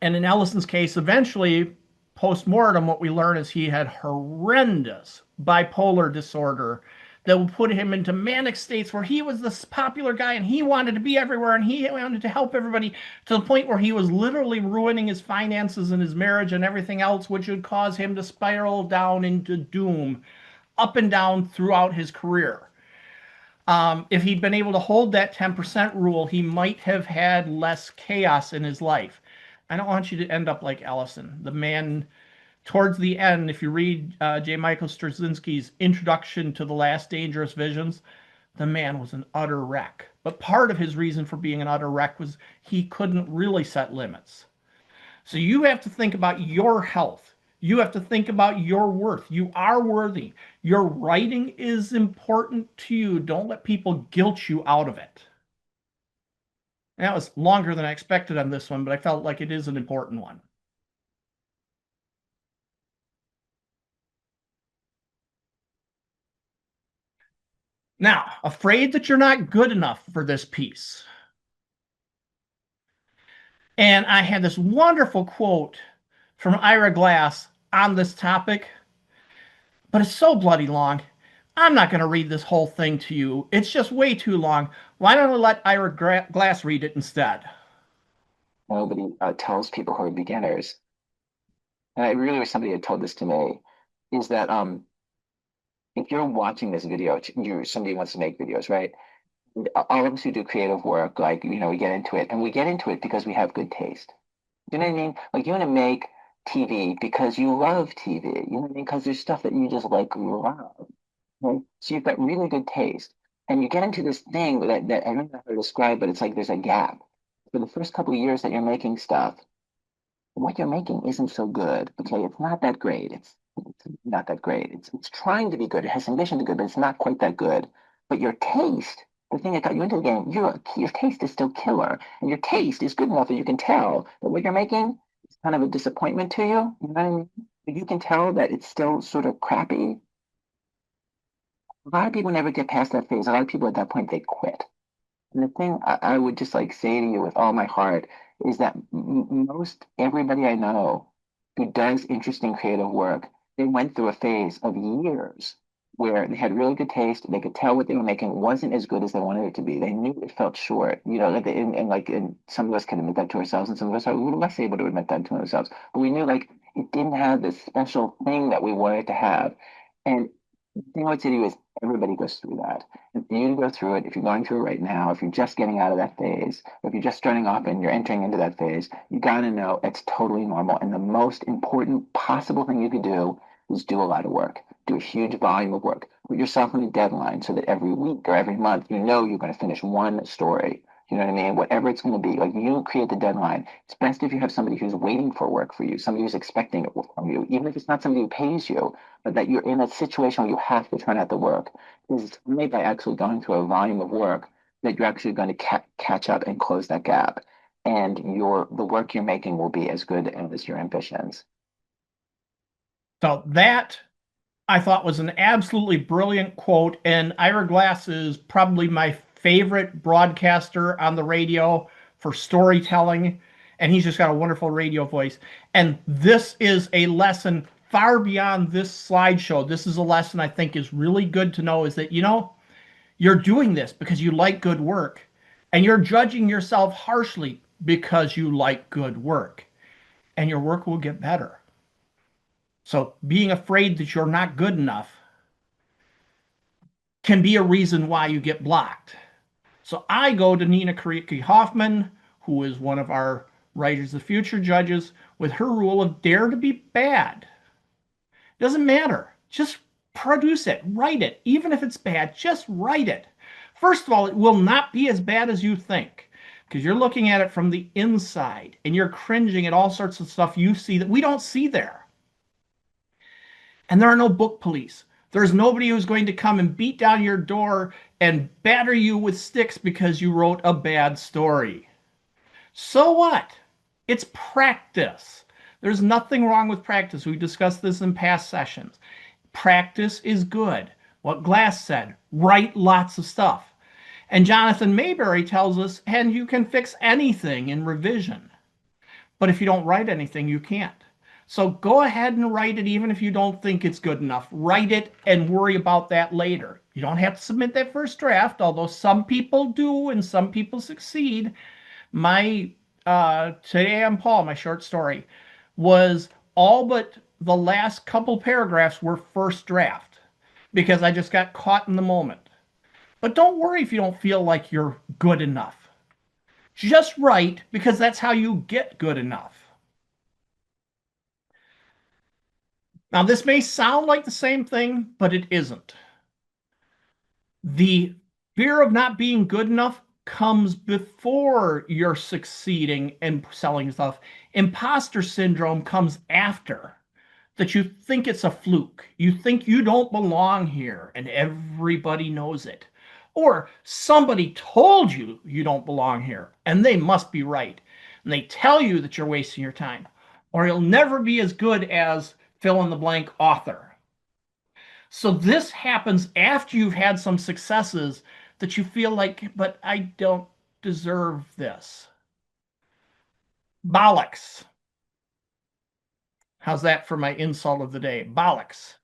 and in Ellison's case, eventually, post-mortem, what we learn is he had horrendous bipolar disorder that would put him into manic states where he was this popular guy and he wanted to be everywhere and he wanted to help everybody, to the point where he was literally ruining his finances and his marriage and everything else, which would cause him to spiral down into doom, up and down throughout his career. If he'd been able to hold that 10% rule, he might have had less chaos in his life. I don't want you to end up like Ellison. The man, towards the end, if you read J. Michael Straczynski's Introduction to the Last Dangerous Visions, the man was an utter wreck. But part of his reason for being an utter wreck was he couldn't really set limits. So you have to think about your health. You have to think about your worth. You are worthy. Your writing is important to you. Don't let people guilt you out of it. And that was longer than I expected on this one, but I felt like it is an important one. Now, afraid that you're not good enough for this piece. And I had this wonderful quote from Ira Glass on this topic, but it's so bloody long. I'm not going to read this whole thing to you. It's just way too long. Why don't I let Ira Glass read it instead? Nobody tells people who are beginners, and I really wish somebody had told this to me, is that if you're watching this video, somebody wants to make videos, right? All of us who do creative work, like, we get into it, and we get into it because we have good taste. You know what I mean? Like, you want to make TV because you love TV. You know what I mean? Because there's stuff that you just like love. Okay? So you've got really good taste, and you get into this thing that I don't know how to describe, but it's like there's a gap. For the first couple of years that you're making stuff, what you're making isn't so good. Okay, it's not that great. It's not that great. It's trying to be good. It has ambition to be good, but it's not quite that good. But your taste, the thing that got you into the game, your taste is still killer, and your taste is good enough that you can tell that what you're making is kind of a disappointment to you. You know what I mean? But you can tell that it's still sort of crappy. A lot of people never get past that phase. A lot of people at that point they quit. And the thing I would just like say to you with all my heart is that most everybody I know who does interesting creative work, they went through a phase of years where they had really good taste. They could tell what they were making wasn't as good as they wanted it to be. They knew it felt short, and some of us can admit that to ourselves, and some of us are a little less able to admit that to ourselves. But we knew like it didn't have this special thing that we wanted to have. And the thing I would say to you is everybody goes through that. And for you to go through it, if you're going through it right now, if you're just getting out of that phase, or if you're just starting off and you're entering into that phase, you got to know it's totally normal. And the most important possible thing you could do is do a lot of work, do a huge volume of work, put yourself on a deadline so that every week or every month, you know you're going to finish one story. You know what I mean? Whatever it's going to be, like you create the deadline. It's best if you have somebody who's waiting for work for you, somebody who's expecting it from you, even if it's not somebody who pays you, but that you're in a situation where you have to turn out the work. Is made by actually going through a volume of work that you're actually going to catch up and close that gap. And the work you're making will be as good as your ambitions. So that I thought was an absolutely brilliant quote. And Ira Glass is probably my favorite broadcaster on the radio for storytelling. And he's just got a wonderful radio voice. And this is a lesson far beyond this slideshow. This is a lesson I think is really good to know, is that, you're doing this because you like good work, and you're judging yourself harshly because you like good work, and your work will get better. So being afraid that you're not good enough can be a reason why you get blocked. So I go to Nina Karicki Hoffman, who is one of our Writers of the Future judges, with her rule of dare to be bad. Doesn't matter. Just produce it. Write it. Even if it's bad, just write it. First of all, it will not be as bad as you think, because you're looking at it from the inside and you're cringing at all sorts of stuff you see that we don't see there. And there are no book police. There's nobody who's going to come and beat down your door and batter you with sticks because you wrote a bad story. So what? It's practice. There's nothing wrong with practice. We discussed this in past sessions. Practice is good. What Glass said, write lots of stuff. And Jonathan Mayberry tells us, and you can fix anything in revision. But if you don't write anything, you can't. So go ahead and write it even if you don't think it's good enough. Write it and worry about that later. You don't have to submit that first draft, although some people do and some people succeed. My Today I'm Paul, my short story, was all but the last couple paragraphs were first draft because I just got caught in the moment. But don't worry if you don't feel like you're good enough. Just write because that's how you get good enough. Now, this may sound like the same thing, but it isn't. The fear of not being good enough comes before you're succeeding and selling stuff. Imposter syndrome comes after. That you think it's a fluke. You think you don't belong here and everybody knows it. Or somebody told you you don't belong here and they must be right. And they tell you that you're wasting your time. Or you'll never be as good as fill in the blank author. So this happens after you've had some successes that you feel like, but I don't deserve this. Bollocks. How's that for my insult of the day? Bollocks.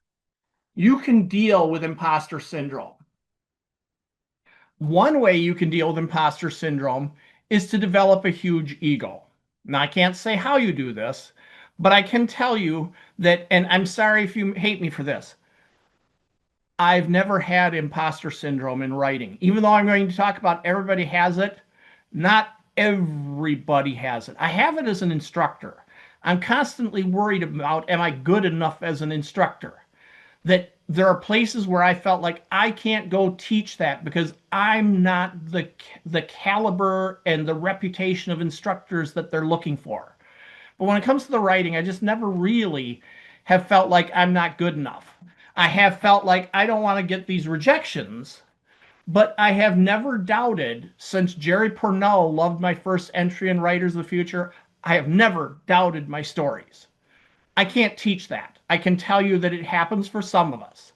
You can deal with imposter syndrome. One way you can deal with imposter syndrome is to develop a huge ego. Now, I can't say how you do this, but I can tell you that, and I'm sorry if you hate me for this, I've never had imposter syndrome in writing. Even though I'm going to talk about everybody has it, not everybody has it. I have it as an instructor. I'm constantly worried about, am I good enough as an instructor? That there are places where I felt like I can't go teach that because I'm not the caliber and the reputation of instructors that they're looking for. But when it comes to the writing, I just never really have felt like I'm not good enough. I have felt like I don't want to get these rejections, but I have never doubted, since Jerry Pournelle loved my first entry in Writers of the Future, I have never doubted my stories. I can't teach that. I can tell you that it happens for some of us.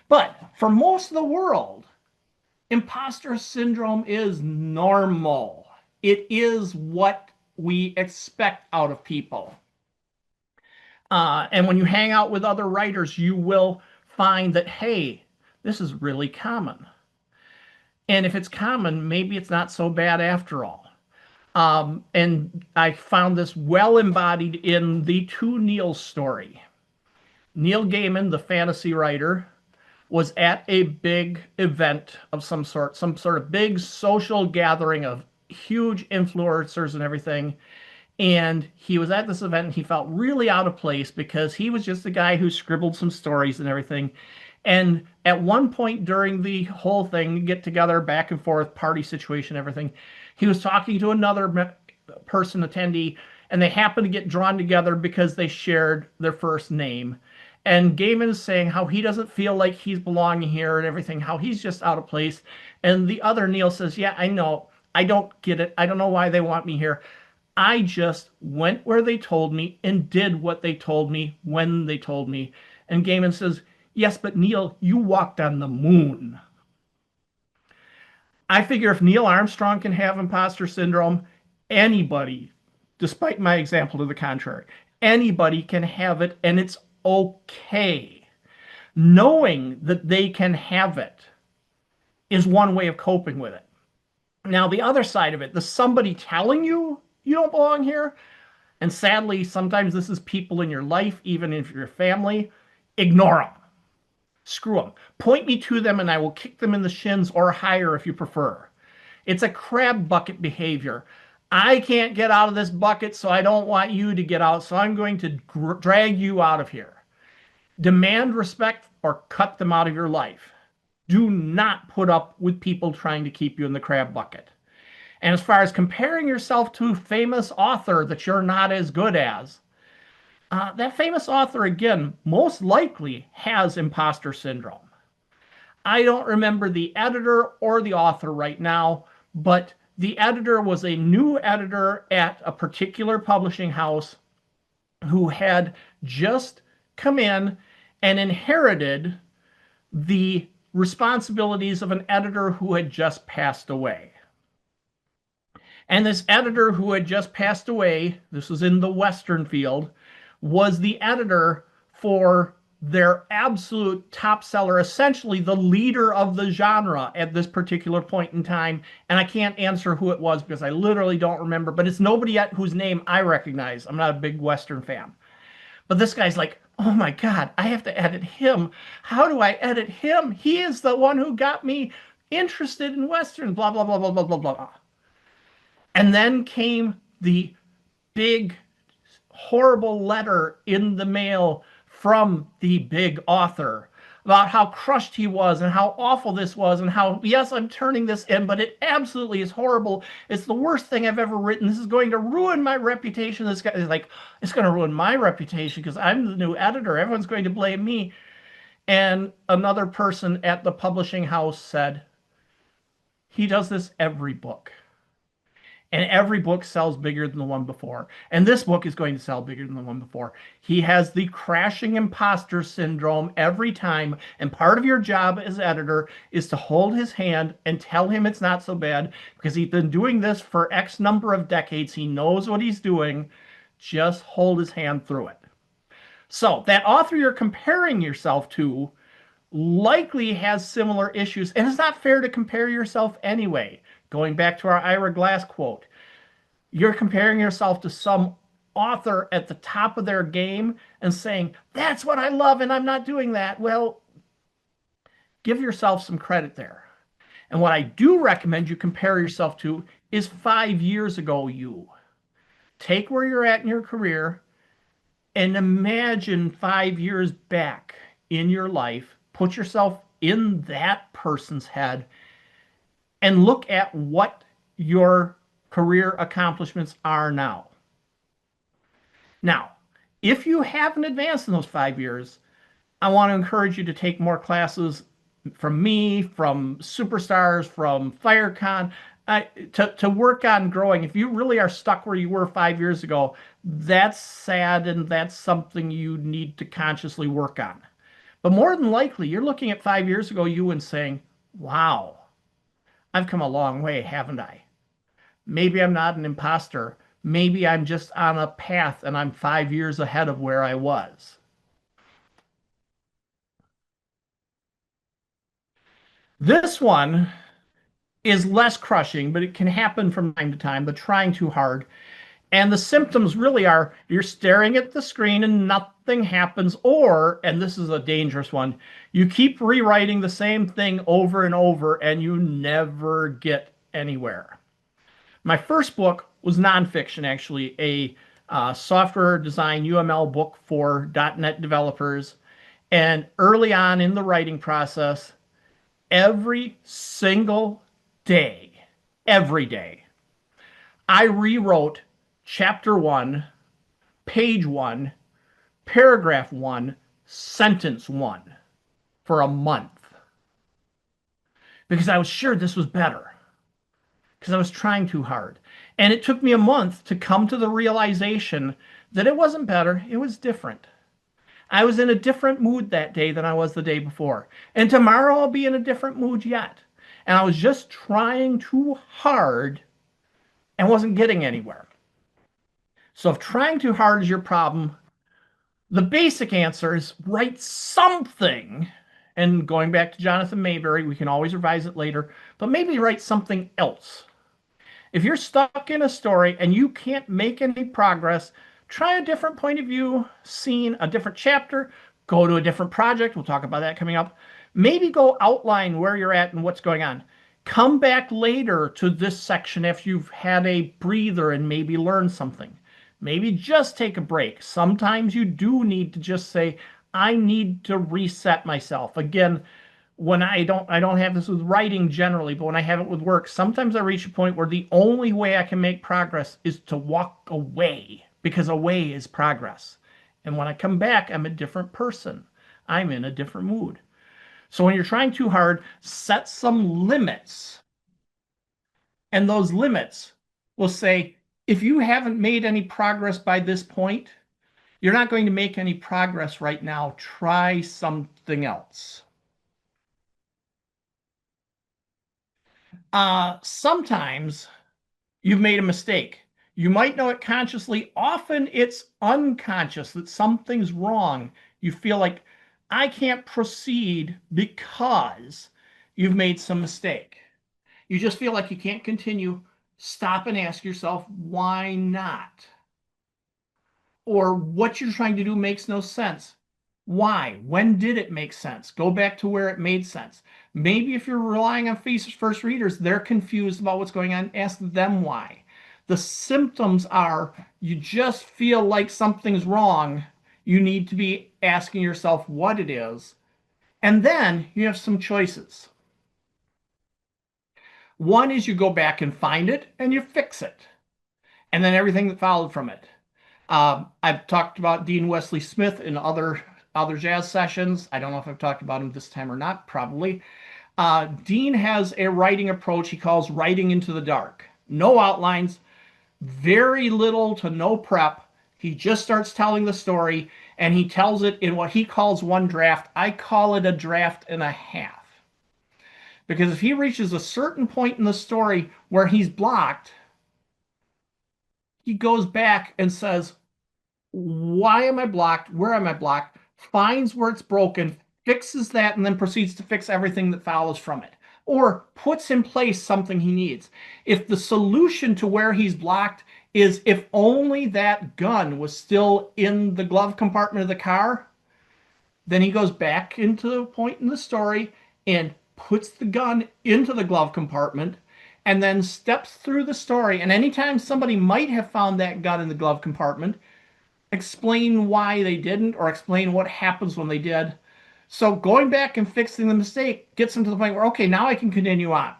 But for most of the world, imposter syndrome is normal. It is what we expect out of people. And when you hang out with other writers, you will find that, hey, this is really common. And if it's common, maybe it's not so bad after all. And I found this well embodied in the Two Neils story. Neil Gaiman, the fantasy writer, was at a big event of some sort of big social gathering of huge influencers and everything. And he was at this event and he felt really out of place because he was just the guy who scribbled some stories and everything. And at one point during the whole thing, get together, back and forth, party situation, everything, he was talking to another person attendee, and they happened to get drawn together because they shared their first name. And Gaiman is saying how he doesn't feel like he's belonging here and everything, how he's just out of place. And the other Neil says, yeah, I know. I don't get it. I don't know why they want me here. I just went where they told me and did what they told me when they told me. And Gaiman says, yes, but Neil, you walked on the moon. I figure if Neil Armstrong can have imposter syndrome, anybody, despite my example to the contrary, anybody can have it, and it's okay. Knowing that they can have it is one way of coping with it. Now, the other side of it, the somebody telling you you don't belong here, and sadly, sometimes this is people in your life, even if your family, ignore them. Screw them. Point me to them and I will kick them in the shins or higher if you prefer. It's a crab bucket behavior. I can't get out of this bucket, so I don't want you to get out, so I'm going to drag you out of here. Demand respect or cut them out of your life. Do not put up with people trying to keep you in the crab bucket. And as far as comparing yourself to a famous author that you're not as good as, that famous author, again, most likely has imposter syndrome. I don't remember the editor or the author right now, but the editor was a new editor at a particular publishing house who had just come in and inherited the responsibilities of an editor who had just passed away. And this editor who had just passed away, this was in the Western field, was the editor for their absolute top seller, essentially the leader of the genre at this particular point in time. And I can't answer who it was because I literally don't remember, but it's nobody yet whose name I recognize. I'm not a big Western fan. But this guy's like, oh my God, I have to edit him. How do I edit him? He is the one who got me interested in Western, blah, blah, blah, blah, blah, blah, blah. And then came the big, horrible letter in the mail from the big author about how crushed he was and how awful this was and how, yes, I'm turning this in, but it absolutely is horrible. It's the worst thing I've ever written. This is going to ruin my reputation. This guy is like, it's going to ruin my reputation because I'm the new editor. Everyone's going to blame me. And another person at the publishing house said, he does this every book. And every book sells bigger than the one before. And this book is going to sell bigger than the one before. He has the crashing imposter syndrome every time. And part of your job as editor is to hold his hand and tell him it's not so bad because he's been doing this for X number of decades. He knows what he's doing. Just hold his hand through it. So that author you're comparing yourself to likely has similar issues. And it's not fair to compare yourself anyway. Going back to our Ira Glass quote, you're comparing yourself to some author at the top of their game and saying, that's what I love and I'm not doing that. Well, give yourself some credit there. And what I do recommend you compare yourself to is 5 years ago you. Take where you're at in your career and imagine 5 years back in your life. Put yourself in that person's head and look at what your career accomplishments are now. Now, if you haven't advanced in those 5 years, I want to encourage you to take more classes from me, from Superstars, from FireCon, to work on growing. If you really are stuck where you were 5 years ago, that's sad and that's something you need to consciously work on. But more than likely, you're looking at 5 years ago you and saying, wow, I've come a long way, haven't I? Maybe I'm not an imposter. Maybe I'm just on a path and I'm 5 years ahead of where I was. This one is less crushing, but it can happen from time to time, the trying too hard. And the symptoms really are you're staring at the screen and nothing happens, or, and this is a dangerous one, you keep rewriting the same thing over and over and you never get anywhere. My first book was nonfiction, actually, a software design UML book for .NET developers. And early on in the writing process, every single day, every day, I rewrote chapter 1, page 1, paragraph 1, sentence 1 for a month because I was sure this was better because I was trying too hard. And it took me a month to come to the realization that it wasn't better, it was different. I was in a different mood that day than I was the day before. And tomorrow I'll be in a different mood yet. And I was just trying too hard and wasn't getting anywhere. So if trying too hard is your problem, the basic answer is write something. And going back to Jonathan Mayberry, we can always revise it later, but maybe write something else. If you're stuck in a story and you can't make any progress, try a different point of view, scene, a different chapter, go to a different project. We'll talk about that coming up. Maybe go outline where you're at and what's going on. Come back later to this section if you've had a breather and maybe learn something. Maybe just take a break. Sometimes you do need to just say, I need to reset myself. Again, when I don't have this with writing generally, but when I have it with work, sometimes I reach a point where the only way I can make progress is to walk away, because away is progress. And when I come back, I'm a different person. I'm in a different mood. So when you're trying too hard, set some limits. And those limits will say, if you haven't made any progress by this point, you're not going to make any progress right now. Try something else. Sometimes you've made a mistake. You might know it consciously. Often it's unconscious that something's wrong. You feel like I can't proceed because you've made some mistake. You just feel like you can't continue. Stop and ask yourself, why not? Or what you're trying to do makes no sense. Why? When did it make sense? Go back to where it made sense. Maybe if you're relying on first readers, they're confused about what's going on. Ask them why. The symptoms are you just feel like something's wrong. You need to be asking yourself what it is. And then you have some choices. One is you go back and find it and you fix it. And then everything that followed from it. I've talked about Dean Wesley Smith in other jazz sessions. I don't know if I've talked about him this time or not, probably. Dean has a writing approach he calls writing into the dark. No outlines, very little to no prep. He just starts telling the story, and he tells it in what he calls one draft. I call it a draft and a half. Because if he reaches a certain point in the story where he's blocked, he goes back and says, why am I blocked? Where am I blocked? Finds where it's broken, fixes that, and then proceeds to fix everything that follows from it. Or puts in place something he needs. If the solution to where he's blocked is if only that gun was still in the glove compartment of the car, then he goes back into the point in the story and puts the gun into the glove compartment and then steps through the story. And anytime somebody might have found that gun in the glove compartment, explain why they didn't or explain what happens when they did. So going back and fixing the mistake gets them to the point where, okay, now I can continue on.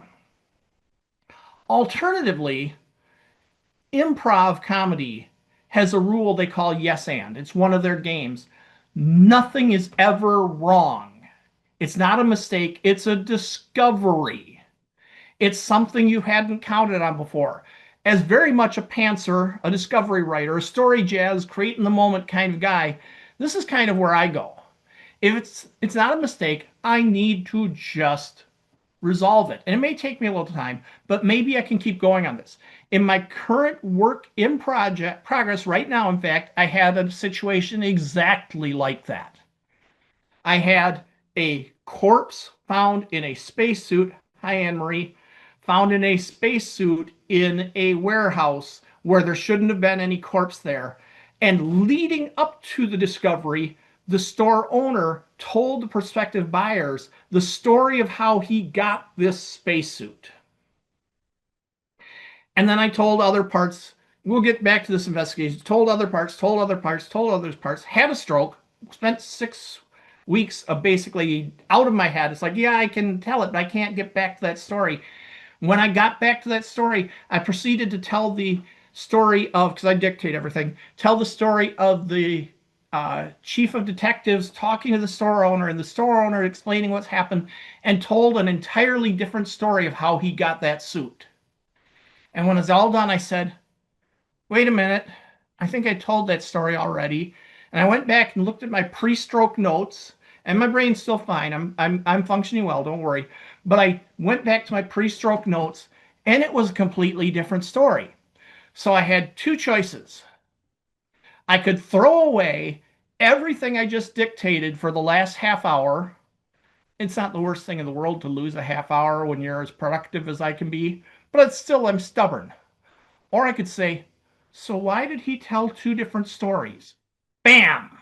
Alternatively, improv comedy has a rule they call yes and. It's one of their games. Nothing is ever wrong. It's not a mistake. It's a discovery. It's something you hadn't counted on before. As very much a pantser, a discovery writer, a story jazz, create in the moment kind of guy, this is kind of where I go. If it's not a mistake, I need to just resolve it. And it may take me a little time, but maybe I can keep going on this. In my current work in progress right now, in fact, I had a situation exactly like that. I had a corpse found in a spacesuit. Hi, Anne Marie. Found in a spacesuit in a warehouse where there shouldn't have been any corpse there. And leading up to the discovery, the store owner told the prospective buyers the story of how he got this spacesuit. And then I told other parts, we'll get back to this investigation, told other parts, had a stroke, spent 6 weeks of basically out of my head. It's like, yeah, I can tell it, but I can't get back to that story. When I got back to that story, I proceeded to tell the story of, because I dictate everything, tell the story of the chief of detectives talking to the store owner and the store owner explaining what's happened, and told an entirely different story of how he got that suit. And when it's all done, I said, wait a minute, I think I told that story already. And I went back and looked at my pre-stroke notes, and my brain's still fine. I'm functioning well, don't worry. But I went back to my pre-stroke notes, and it was a completely different story. So I had two choices. I could throw away everything I just dictated for the last half hour. It's not the worst thing in the world to lose a half hour when you're as productive as I can be, but it's still, I'm stubborn. Or I could say, so why did he tell two different stories? Bam!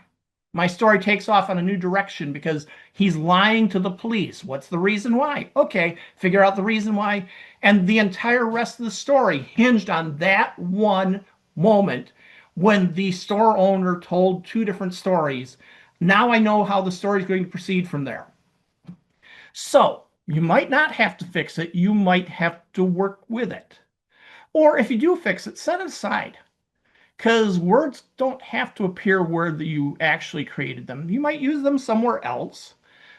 My story takes off on a new direction because he's lying to the police. What's the reason why? Okay, figure out the reason why. And the entire rest of the story hinged on that one moment when the store owner told two different stories. Now I know how the story is going to proceed from there. So you might not have to fix it. You might have to work with it. Or if you do fix it, set it aside. Because words don't have to appear where you actually created them. You might use them somewhere else,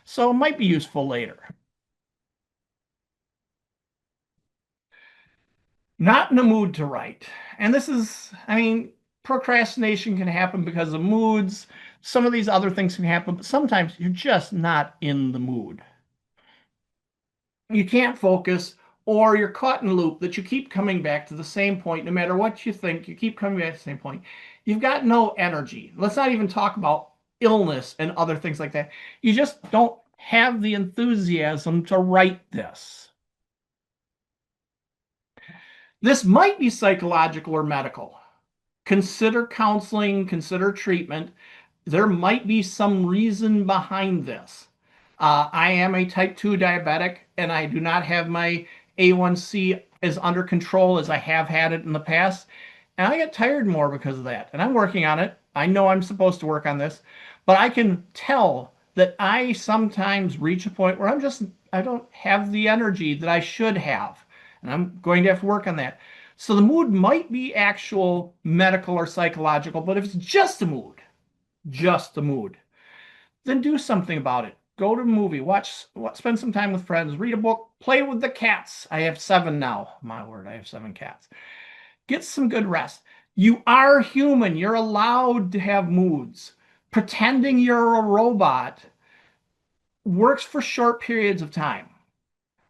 so it might be useful later. Not in a mood to write. And this is, I mean, procrastination can happen because of moods. Some of these other things can happen, but sometimes you're just not in the mood. You can't focus, or you're caught in a loop that you keep coming back to the same point. No matter what you think, you keep coming back to the same point. You've got no energy. Let's not even talk about illness and other things like that. You just don't have the enthusiasm to write this. This might be psychological or medical. Consider counseling, consider treatment. There might be some reason behind this. I am a type 2 diabetic, and I do not have my A1C as under control as I have had it in the past. And I get tired more because of that. And I'm working on it. I know I'm supposed to work on this, but I can tell that I sometimes reach a point where I don't have the energy that I should have. And I'm going to have to work on that. So the mood might be actual medical or psychological, but if it's just a mood, then do something about it. Go to a movie, spend some time with friends, read a book, play with the cats. I have 7 now. My word, I have 7 cats. Get some good rest. You are human. You're allowed to have moods. Pretending you're a robot works for short periods of time.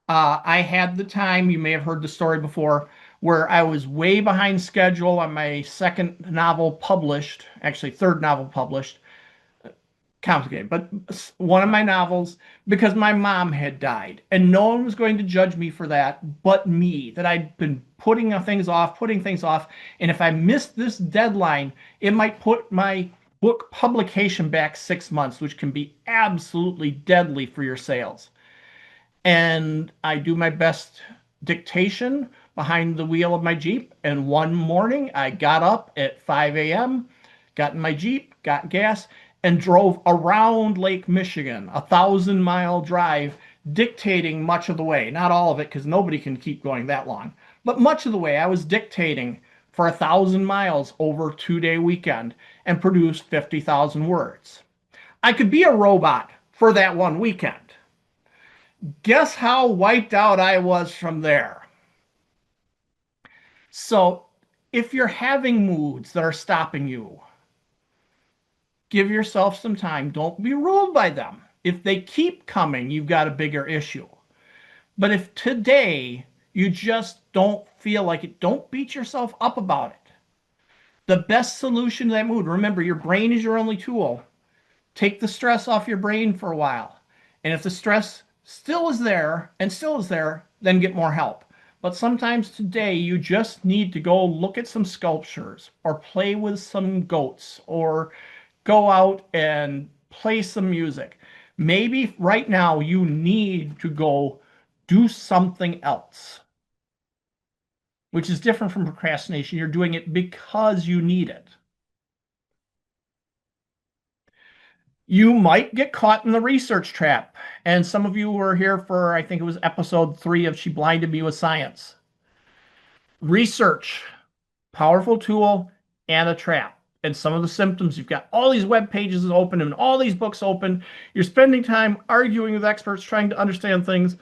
I had the time, you may have heard the story before, where I was way behind schedule on my second novel published, actually third novel published, complicated, but one of my novels, because my mom had died, and no one was going to judge me for that but me, that I'd been putting things off, and if I missed this deadline, it might put my book publication back 6 months, which can be absolutely deadly for your sales. And I do my best dictation behind the wheel of my Jeep. And one morning I got up at 5 a.m., got in my Jeep, got gas, and drove around Lake Michigan, 1,000-mile drive, dictating much of the way. Not all of it, because nobody can keep going that long. But much of the way I was dictating for 1,000 miles over a 2-day weekend and produced 50,000 words. I could be a robot for that one weekend. Guess how wiped out I was from there? So if you're having moods that are stopping you, give yourself some time. Don't be ruled by them. If they keep coming, you've got a bigger issue. But if today you just don't feel like it, don't beat yourself up about it. The best solution to that mood, remember, your brain is your only tool. Take the stress off your brain for a while. And if the stress still is there, then get more help. But sometimes today you just need to go look at some sculptures or play with some goats or go out and play some music. Maybe right now you need to go do something else, which is different from procrastination. You're doing it because you need it. You might get caught in the research trap. And some of you were here for, I think it was episode 3 of She Blinded Me with Science. Research, powerful tool and a trap. And some of the symptoms, you've got all these web pages open and all these books open. You're spending time arguing with experts, trying to understand things.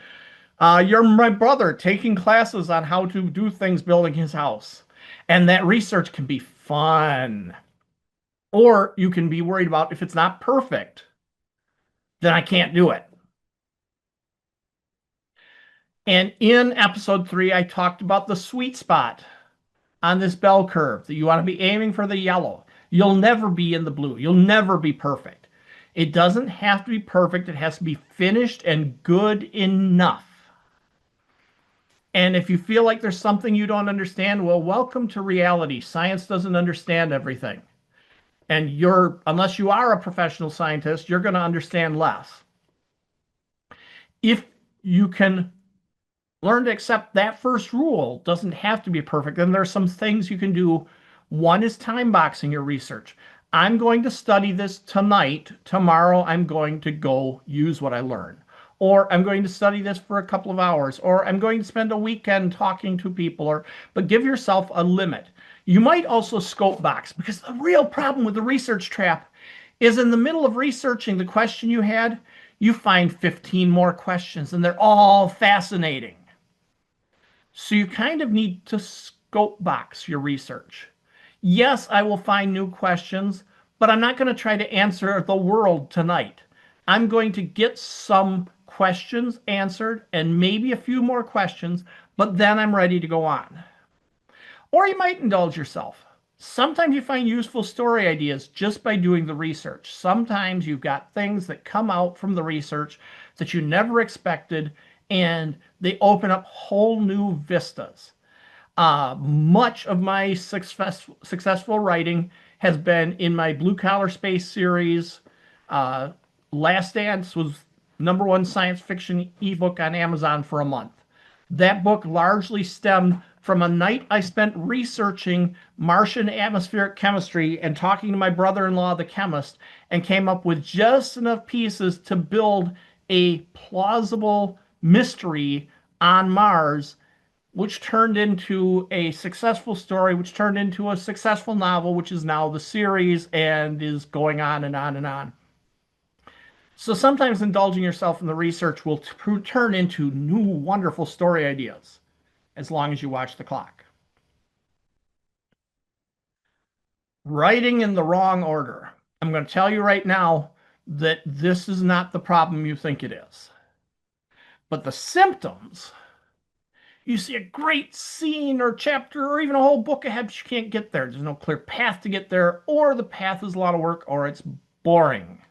You're my brother taking classes on how to do things building his house. And that research can be fun. Or you can be worried about if it's not perfect, then I can't do it. And in episode 3, I talked about the sweet spot on this bell curve, that you want to be aiming for the yellow. You'll never be in the blue. You'll never be perfect. It doesn't have to be perfect. It has to be finished and good enough. And if you feel like there's something you don't understand, well, welcome to reality. Science doesn't understand everything. And unless you are a professional scientist, you're going to understand less. If you can learn to accept that first rule, doesn't have to be perfect, then there are some things you can do. One is time boxing your research. I'm going to study this tonight. Tomorrow, I'm going to go use what I learned. Or I'm going to study this for a couple of hours. Or I'm going to spend a weekend talking to people. But give yourself a limit. You might also scope box, because the real problem with the research trap is in the middle of researching the question you had, you find 15 more questions, and they're all fascinating. So you kind of need to scope box your research. Yes, I will find new questions, but I'm not going to try to answer the world tonight. I'm going to get some questions answered and maybe a few more questions, but then I'm ready to go on. Or you might indulge yourself. Sometimes you find useful story ideas just by doing the research. Sometimes you've got things that come out from the research that you never expected, and they open up whole new vistas. Much of my successful writing has been in my Blue Collar Space series. Uh, Last Dance was #1 science fiction ebook on Amazon for a month. That book largely stemmed from a night I spent researching Martian atmospheric chemistry and talking to my brother-in-law, the chemist, and came up with just enough pieces to build a plausible mystery on Mars, which turned into a successful story, which turned into a successful novel, which is now the series and is going on and on and on. So sometimes indulging yourself in the research will turn into new, wonderful story ideas, as long as you watch the clock. Writing in the wrong order. I'm going to tell you right now that this is not the problem you think it is. But the symptoms, you see a great scene or chapter or even a whole book ahead, but you can't get there. There's no clear path to get there, or the path is a lot of work, or it's boring.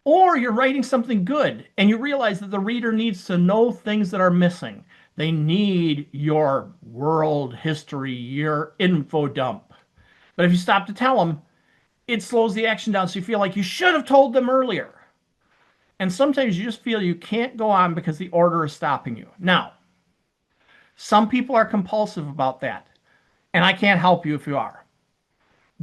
Or you're writing something good and you realize that the reader needs to know things that are missing. They need your world history, your info dump. But if you stop to tell them, it slows the action down, so you feel like you should have told them earlier. And sometimes you just feel you can't go on because the order is stopping you. Now, some people are compulsive about that, and I can't help you if you are.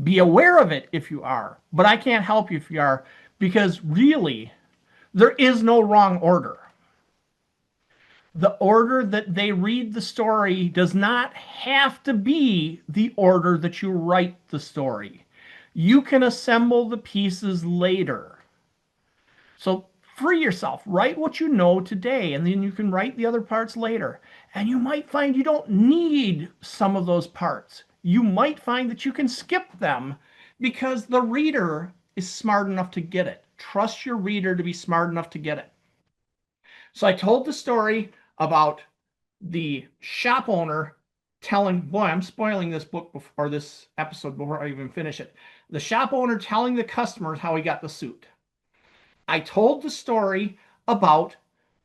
Be aware of it if you are, but I can't help you if you are, because really, there is no wrong order. The order that they read the story does not have to be the order that you write the story. You can assemble the pieces later. So free yourself. Write what you know today, and then you can write the other parts later. And you might find you don't need some of those parts. You might find that you can skip them because the reader is smart enough to get it. Trust your reader to be smart enough to get it. So I told the story about the shop owner telling, boy, I'm spoiling this book before, or this episode before I even finish it. The shop owner telling the customers how he got the suit. I told the story about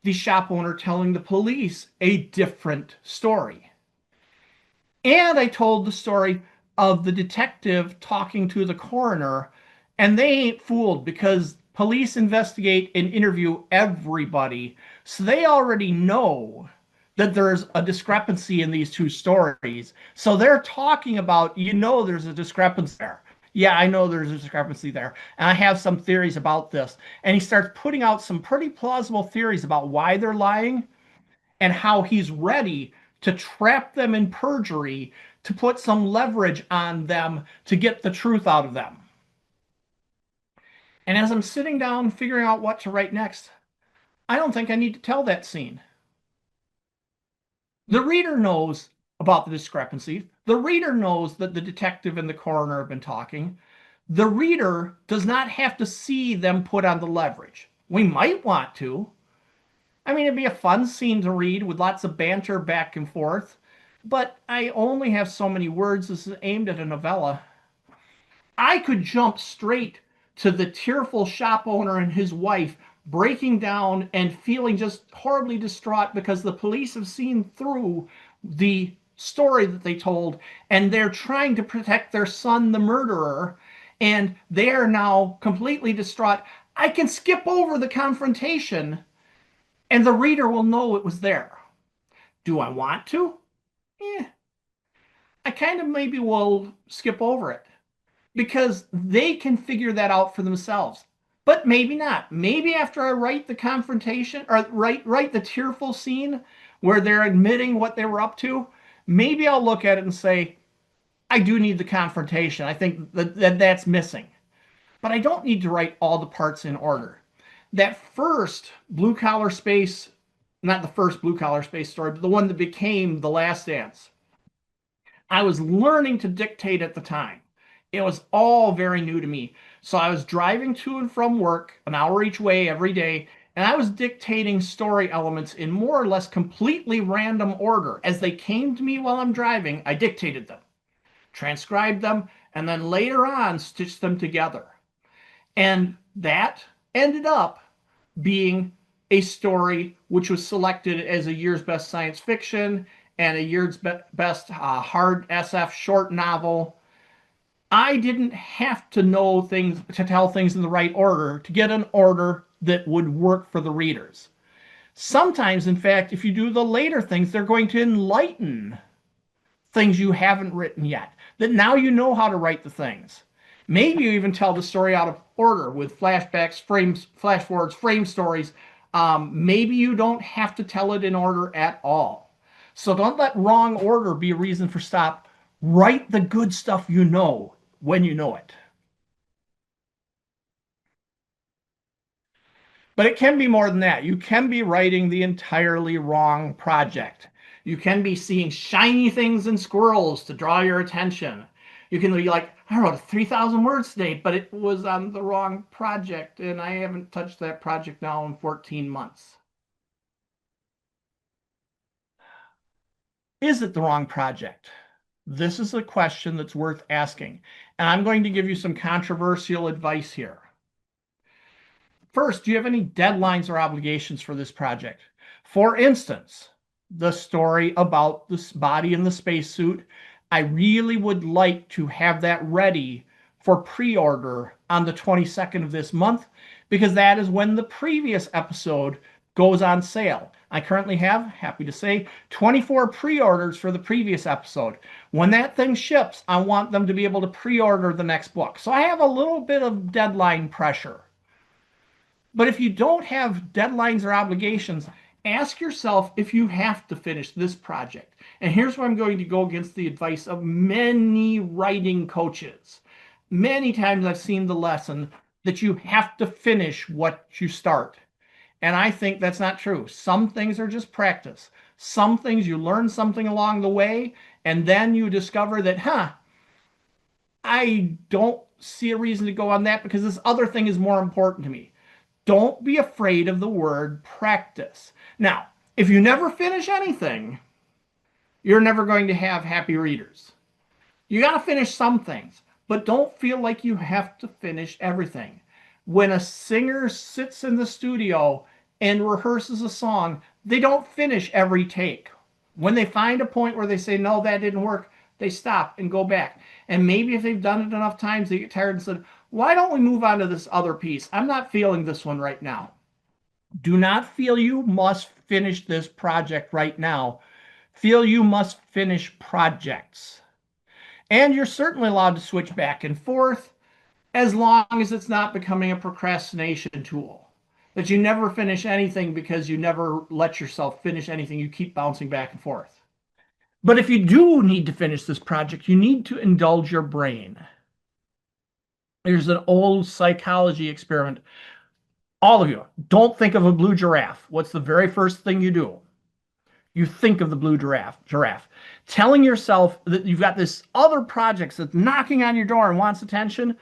the shop owner telling the police a different story. And I told the story of the detective talking to the coroner, and they ain't fooled because police investigate and interview everybody. So they already know that there's a discrepancy in these two stories. So they're talking about, there's a discrepancy there. Yeah, I know there's a discrepancy there. And I have some theories about this. And he starts putting out some pretty plausible theories about why they're lying and how he's ready to trap them in perjury to put some leverage on them to get the truth out of them. And as I'm sitting down figuring out what to write next, I don't think I need to tell that scene. The reader knows about the discrepancy. The reader knows that the detective and the coroner have been talking. The reader does not have to see them put on the leverage. We might want to. I mean, it'd be a fun scene to read with lots of banter back and forth, but I only have so many words. This is aimed at a novella. I could jump straight to the tearful shop owner and his wife breaking down and feeling just horribly distraught because the police have seen through the story that they told, and they're trying to protect their son, the murderer, and they are now completely distraught. I can skip over the confrontation and the reader will know it was there. Do I want to? I kind of maybe will skip over it because they can figure that out for themselves. But maybe not. Maybe after I write the confrontation or write the tearful scene where they're admitting what they were up to, maybe I'll look at it and say, I do need the confrontation. I think that's missing. But I don't need to write all the parts in order. That first Blue Collar Space, not the first Blue Collar Space story, but the one that became The Last Dance, I was learning to dictate at the time. It was all very new to me. So I was driving to and from work an hour each way every day, and I was dictating story elements in more or less completely random order. As they came to me while I'm driving, I dictated them. transcribe them, and then later on stitch them together. And that ended up being a story which was selected as a year's best science fiction and a year's best hard SF short novel. I didn't have to know things to tell things in the right order to get an order that would work for the readers. Sometimes, in fact, if you do the later things, they're going to enlighten things you haven't written yet, that now you know how to write the things. Maybe you even tell the story out of order with flashbacks, frames, flash forwards, frame stories. Maybe you don't have to tell it in order at all. So don't let wrong order be a reason for stop. Write the good stuff you know when you know it. But it can be more than that. You can be writing the entirely wrong project. You can be seeing shiny things and squirrels to draw your attention. You can be like, I wrote 3,000 words today, but it was on the wrong project, and I haven't touched that project now in 14 months. Is it the wrong project? This is a question that's worth asking. And I'm going to give you some controversial advice here. First, do you have any deadlines or obligations for this project? For instance, the story about this body in the spacesuit, I really would like to have that ready for pre-order on the 22nd of this month, because that is when the previous episode goes on sale. I currently have, happy to say, 24 pre-orders for the previous episode. When that thing ships, I want them to be able to pre-order the next book. So I have a little bit of deadline pressure. But if you don't have deadlines or obligations, ask yourself if you have to finish this project. And here's where I'm going to go against the advice of many writing coaches. Many times I've seen the lesson that you have to finish what you start. And I think that's not true. Some things are just practice. Some things you learn something along the way, and then you discover that, I don't see a reason to go on that because this other thing is more important to me. Don't be afraid of the word practice. Now, if you never finish anything, you're never going to have happy readers. You got to finish some things, but don't feel like you have to finish everything. When a singer sits in the studio and rehearses a song, they don't finish every take. When they find a point where they say, no, that didn't work, they stop and go back. And maybe if they've done it enough times, they get tired and said, why don't we move on to this other piece? I'm not feeling this one right now. Do not feel you must finish this project right now. Feel you must finish projects. And you're certainly allowed to switch back and forth as long as it's not becoming a procrastination tool. That you never finish anything because you never let yourself finish anything. You keep bouncing back and forth. But if you do need to finish this project, you need to indulge your brain. There's an old psychology experiment. All of you, don't think of a blue giraffe. What's the very first thing you do? You think of the blue giraffe. Telling yourself that you've got this other project that's knocking on your door and wants attention,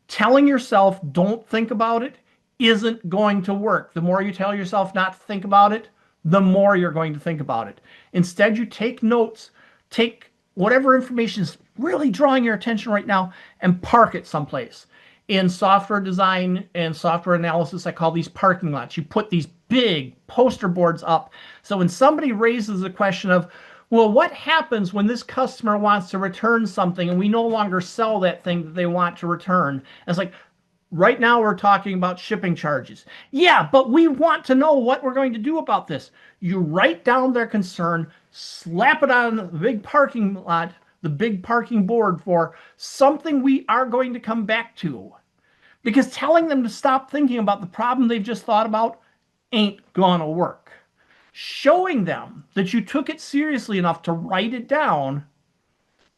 telling yourself don't think about it isn't going to work. The more you tell yourself not to think about it, the more you're going to think about it. Instead, you take notes, take whatever information is really drawing your attention right now and park it someplace. In software design and software analysis, I call these parking lots. You put these big poster boards up. So when somebody raises the question of, well, what happens when this customer wants to return something and we no longer sell that thing that they want to return? And it's like, right now we're talking about shipping charges. Yeah, but we want to know what we're going to do about this. You write down their concern, slap it on the big parking lot, the big parking board for something we are going to come back to. Because telling them to stop thinking about the problem they've just thought about ain't gonna work. Showing them that you took it seriously enough to write it down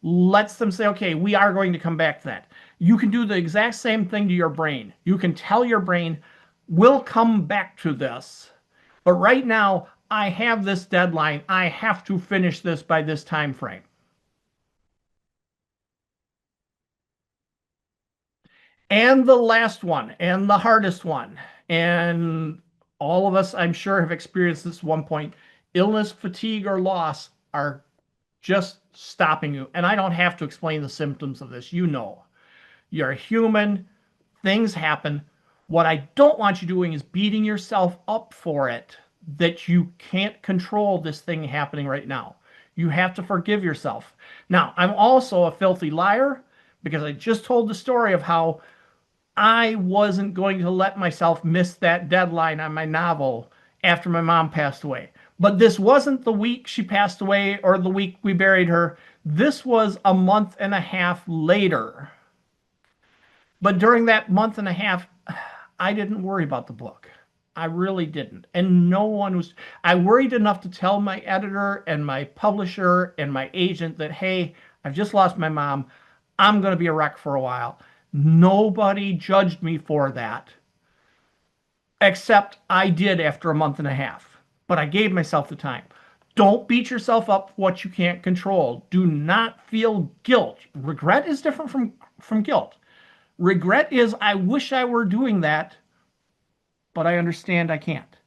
lets them say, okay, we are going to come back to that. You can do the exact same thing to your brain. You can tell your brain, we'll come back to this. But right now, I have this deadline. I have to finish this by this time frame. And the last one, and the hardest one, and all of us, I'm sure, have experienced this at one point. Illness, fatigue, or loss are just stopping you. And I don't have to explain the symptoms of this. You know, you're a human, things happen. What I don't want you doing is beating yourself up for it, that you can't control this thing happening right now. You have to forgive yourself. Now, I'm also a filthy liar because I just told the story of how I wasn't going to let myself miss that deadline on my novel after my mom passed away. But this wasn't the week she passed away or the week we buried her. This was a month and a half later. But during that month and a half, I didn't worry about the book. I really didn't. And no one was. I worried enough to tell my editor and my publisher and my agent that, hey, I've just lost my mom. I'm going to be a wreck for a while. Nobody judged me for that, except I did after a month and a half. But I gave myself the time. Don't beat yourself up for what you can't control. Do not feel guilt. Regret is different from guilt. Regret is, I wish I were doing that, but I understand I can't.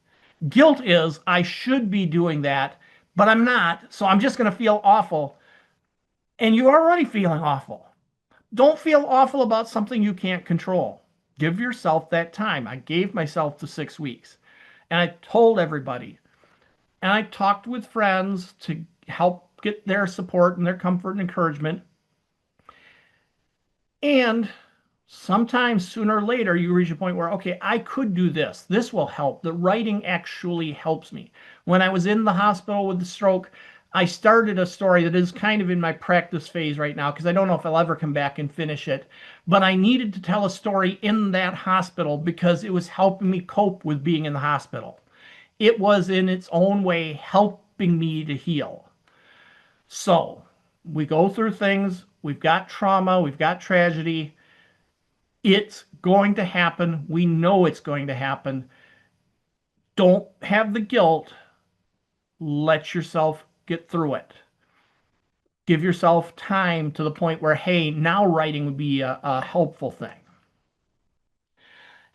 Guilt is, I should be doing that, but I'm not, so I'm just going to feel awful. And you're already feeling awful. Don't feel awful about something you can't control. Give yourself that time. I gave myself the 6 weeks. And I told everybody. And I talked with friends to help get their support and their comfort and encouragement. And sometimes sooner or later, you reach a point where, okay, I could do this. This will help. The writing actually helps me. When I was in the hospital with the stroke, I started a story that is kind of in my practice phase right now because I don't know if I'll ever come back and finish it. But I needed to tell a story in that hospital because it was helping me cope with being in the hospital. It was in its own way helping me to heal. So we go through things. We've got trauma. We've got tragedy. It's going to happen. We know it's going to happen. Don't have the guilt. Let yourself get through it. Give yourself time to the point where, hey, now writing would be a helpful thing.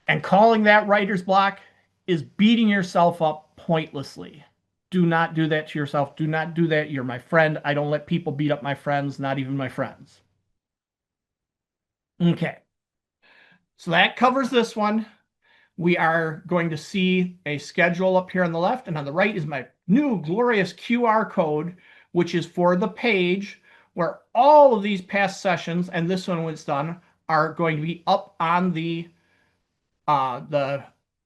And calling that writer's block is beating yourself up pointlessly. Do not do that to yourself. Do not do that. You're my friend. I don't let people beat up my friends, not even my friends. Okay. So that covers this one. We are going to see a schedule up here on the left, and on the right is my new glorious QR code, which is for the page where all of these past sessions, and this one when it's done, are going to be up on the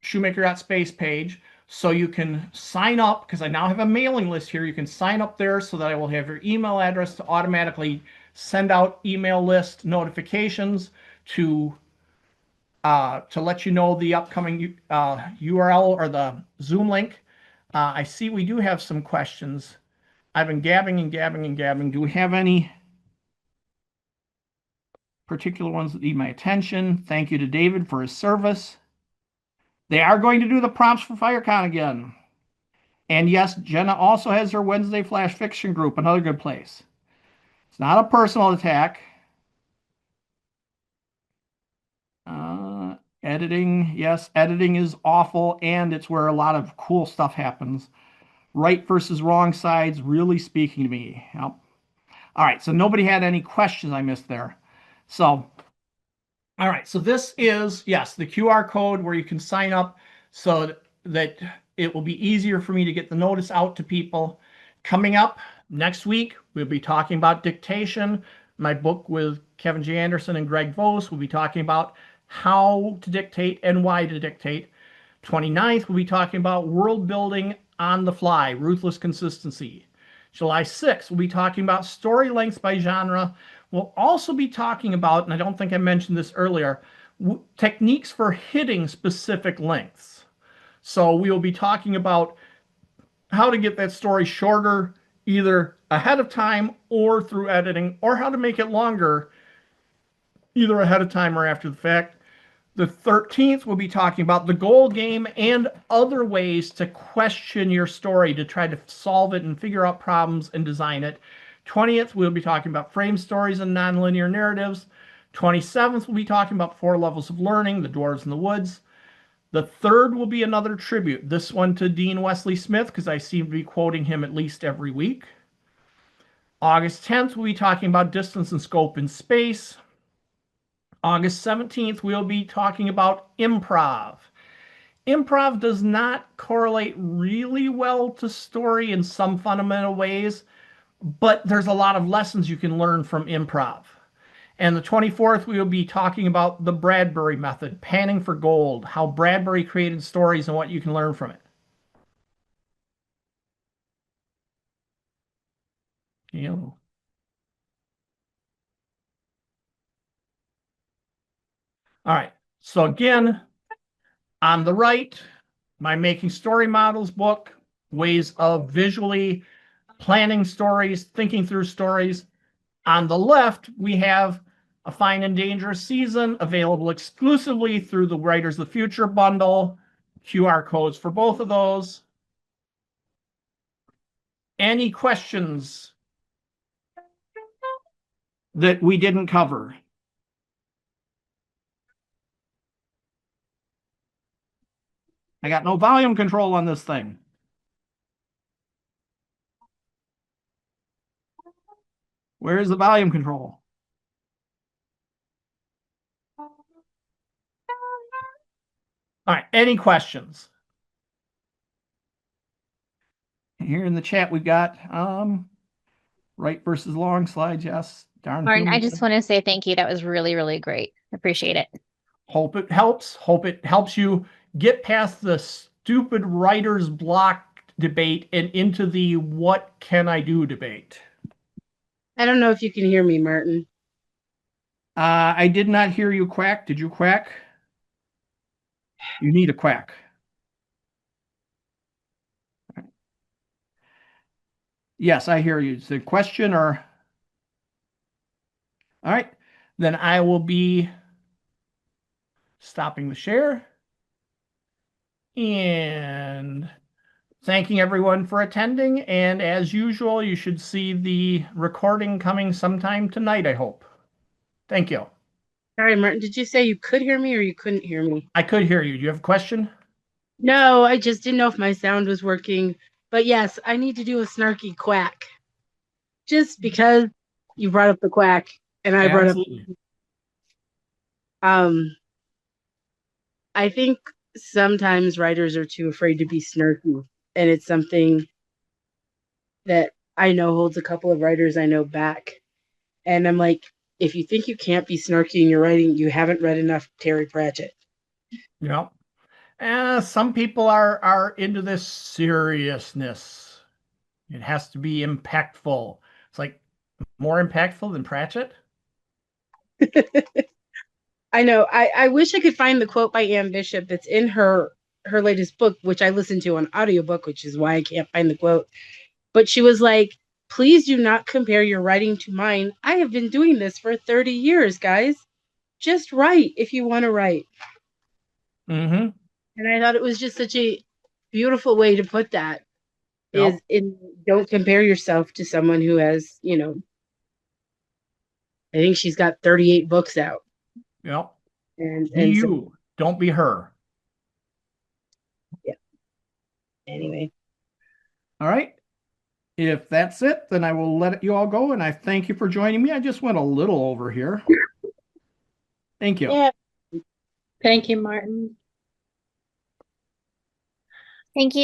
shoemaker.space page. So you can sign up, because I now have a mailing list here. You can sign up there so that I will have your email address to automatically send out email list notifications to let you know the upcoming URL or the Zoom link. I see we do have some questions. I've been gabbing and gabbing and gabbing. Do we have any particular ones that need my attention? Thank you to David for his service. They are going to do the prompts for FireCon again. And yes, Jenna also has her Wednesday Flash Fiction group, another good place. It's not a personal attack. Editing, yes, editing is awful, and it's where a lot of cool stuff happens. Right versus wrong sides really speaking to me. Yep. All right, so nobody had any questions I missed there. So, all right, so this is, yes, the QR code where you can sign up so that it will be easier for me to get the notice out to people. Coming up next week, we'll be talking about Dictation, my book with Kevin J. Anderson and Greg Vos. We'll be talking about how to dictate and why to dictate. 29th, we'll be talking about world building on the fly, ruthless consistency. July 6th, we'll be talking about story lengths by genre. We'll also be talking about, and I don't think I mentioned this earlier, techniques for hitting specific lengths. So we will be talking about how to get that story shorter, either ahead of time or through editing, or how to make it longer, either ahead of time or after the fact. The 13th, we'll be talking about the goal game and other ways to question your story to try to solve it and figure out problems and design it. 20th, we'll be talking about frame stories and nonlinear narratives. 27th, we'll be talking about 4 levels of learning, the dwarves in the woods. The 3rd will be another tribute, this one to Dean Wesley Smith, because I seem to be quoting him at least every week. August 10th, we'll be talking about distance and scope in space. August 17th, we'll be talking about improv. Improv does not correlate really well to story in some fundamental ways, but there's a lot of lessons you can learn from improv. And the 24th, we will be talking about the Bradbury method, panning for gold, how Bradbury created stories and what you can learn from it. You. All right. So again, on the right, my Making Story Models book, ways of visually planning stories, thinking through stories. On the left, we have A Fine and Dangerous Season, available exclusively through the Writers of the Future bundle. QR codes for both of those. Any questions that we didn't cover? I got no volume control on this thing. Where is the volume control? All right, any questions? Here in the chat, we've got right versus long slides. Yes, darn. Martin, I just want to say thank you. That was really, really great. Appreciate it. Hope it helps. Hope it helps you get past the stupid writer's block debate and into the what can I do debate. I don't know if you can hear me, Martin. I did not hear you quack. Did you quack? You need a quack. Yes, I hear you. It's a question or... All right. Then I will be stopping the share and thanking everyone for attending. And as usual, you should see the recording coming sometime tonight, I hope. Thank you. Sorry, Martin, did you say you could hear me or you couldn't hear me? I could hear you. Do you have a question? No, I just didn't know if my sound was working. But yes, I need to do a snarky quack. Just because you brought up the quack and I brought Absolutely. up I think sometimes writers are too afraid to be snarky, and it's something that I know holds a couple of writers I know back. And I'm like, if you think you can't be snarky in your writing, you haven't read enough Terry Pratchett. Yeah. Some people are into this seriousness. It has to be impactful. It's like more impactful than Pratchett. I know. I wish I could find the quote by Anne Bishop. It's in her latest book, which I listened to on audiobook, which is why I can't find the quote. But she was like, please do not compare your writing to mine. I have been doing this for 30 years, guys. Just write if you want to write. Mm-hmm. And I thought it was just such a beautiful way to put that. Yep. Don't compare yourself to someone who has, I think she's got 38 books out. Yep. And Be you. so, Don't be her. yeah. Anyway. All right. If that's it, then I will let you all go. And I thank you for joining me. I just went a little over here. Thank you. Yeah. Thank you, Martin. Thank you.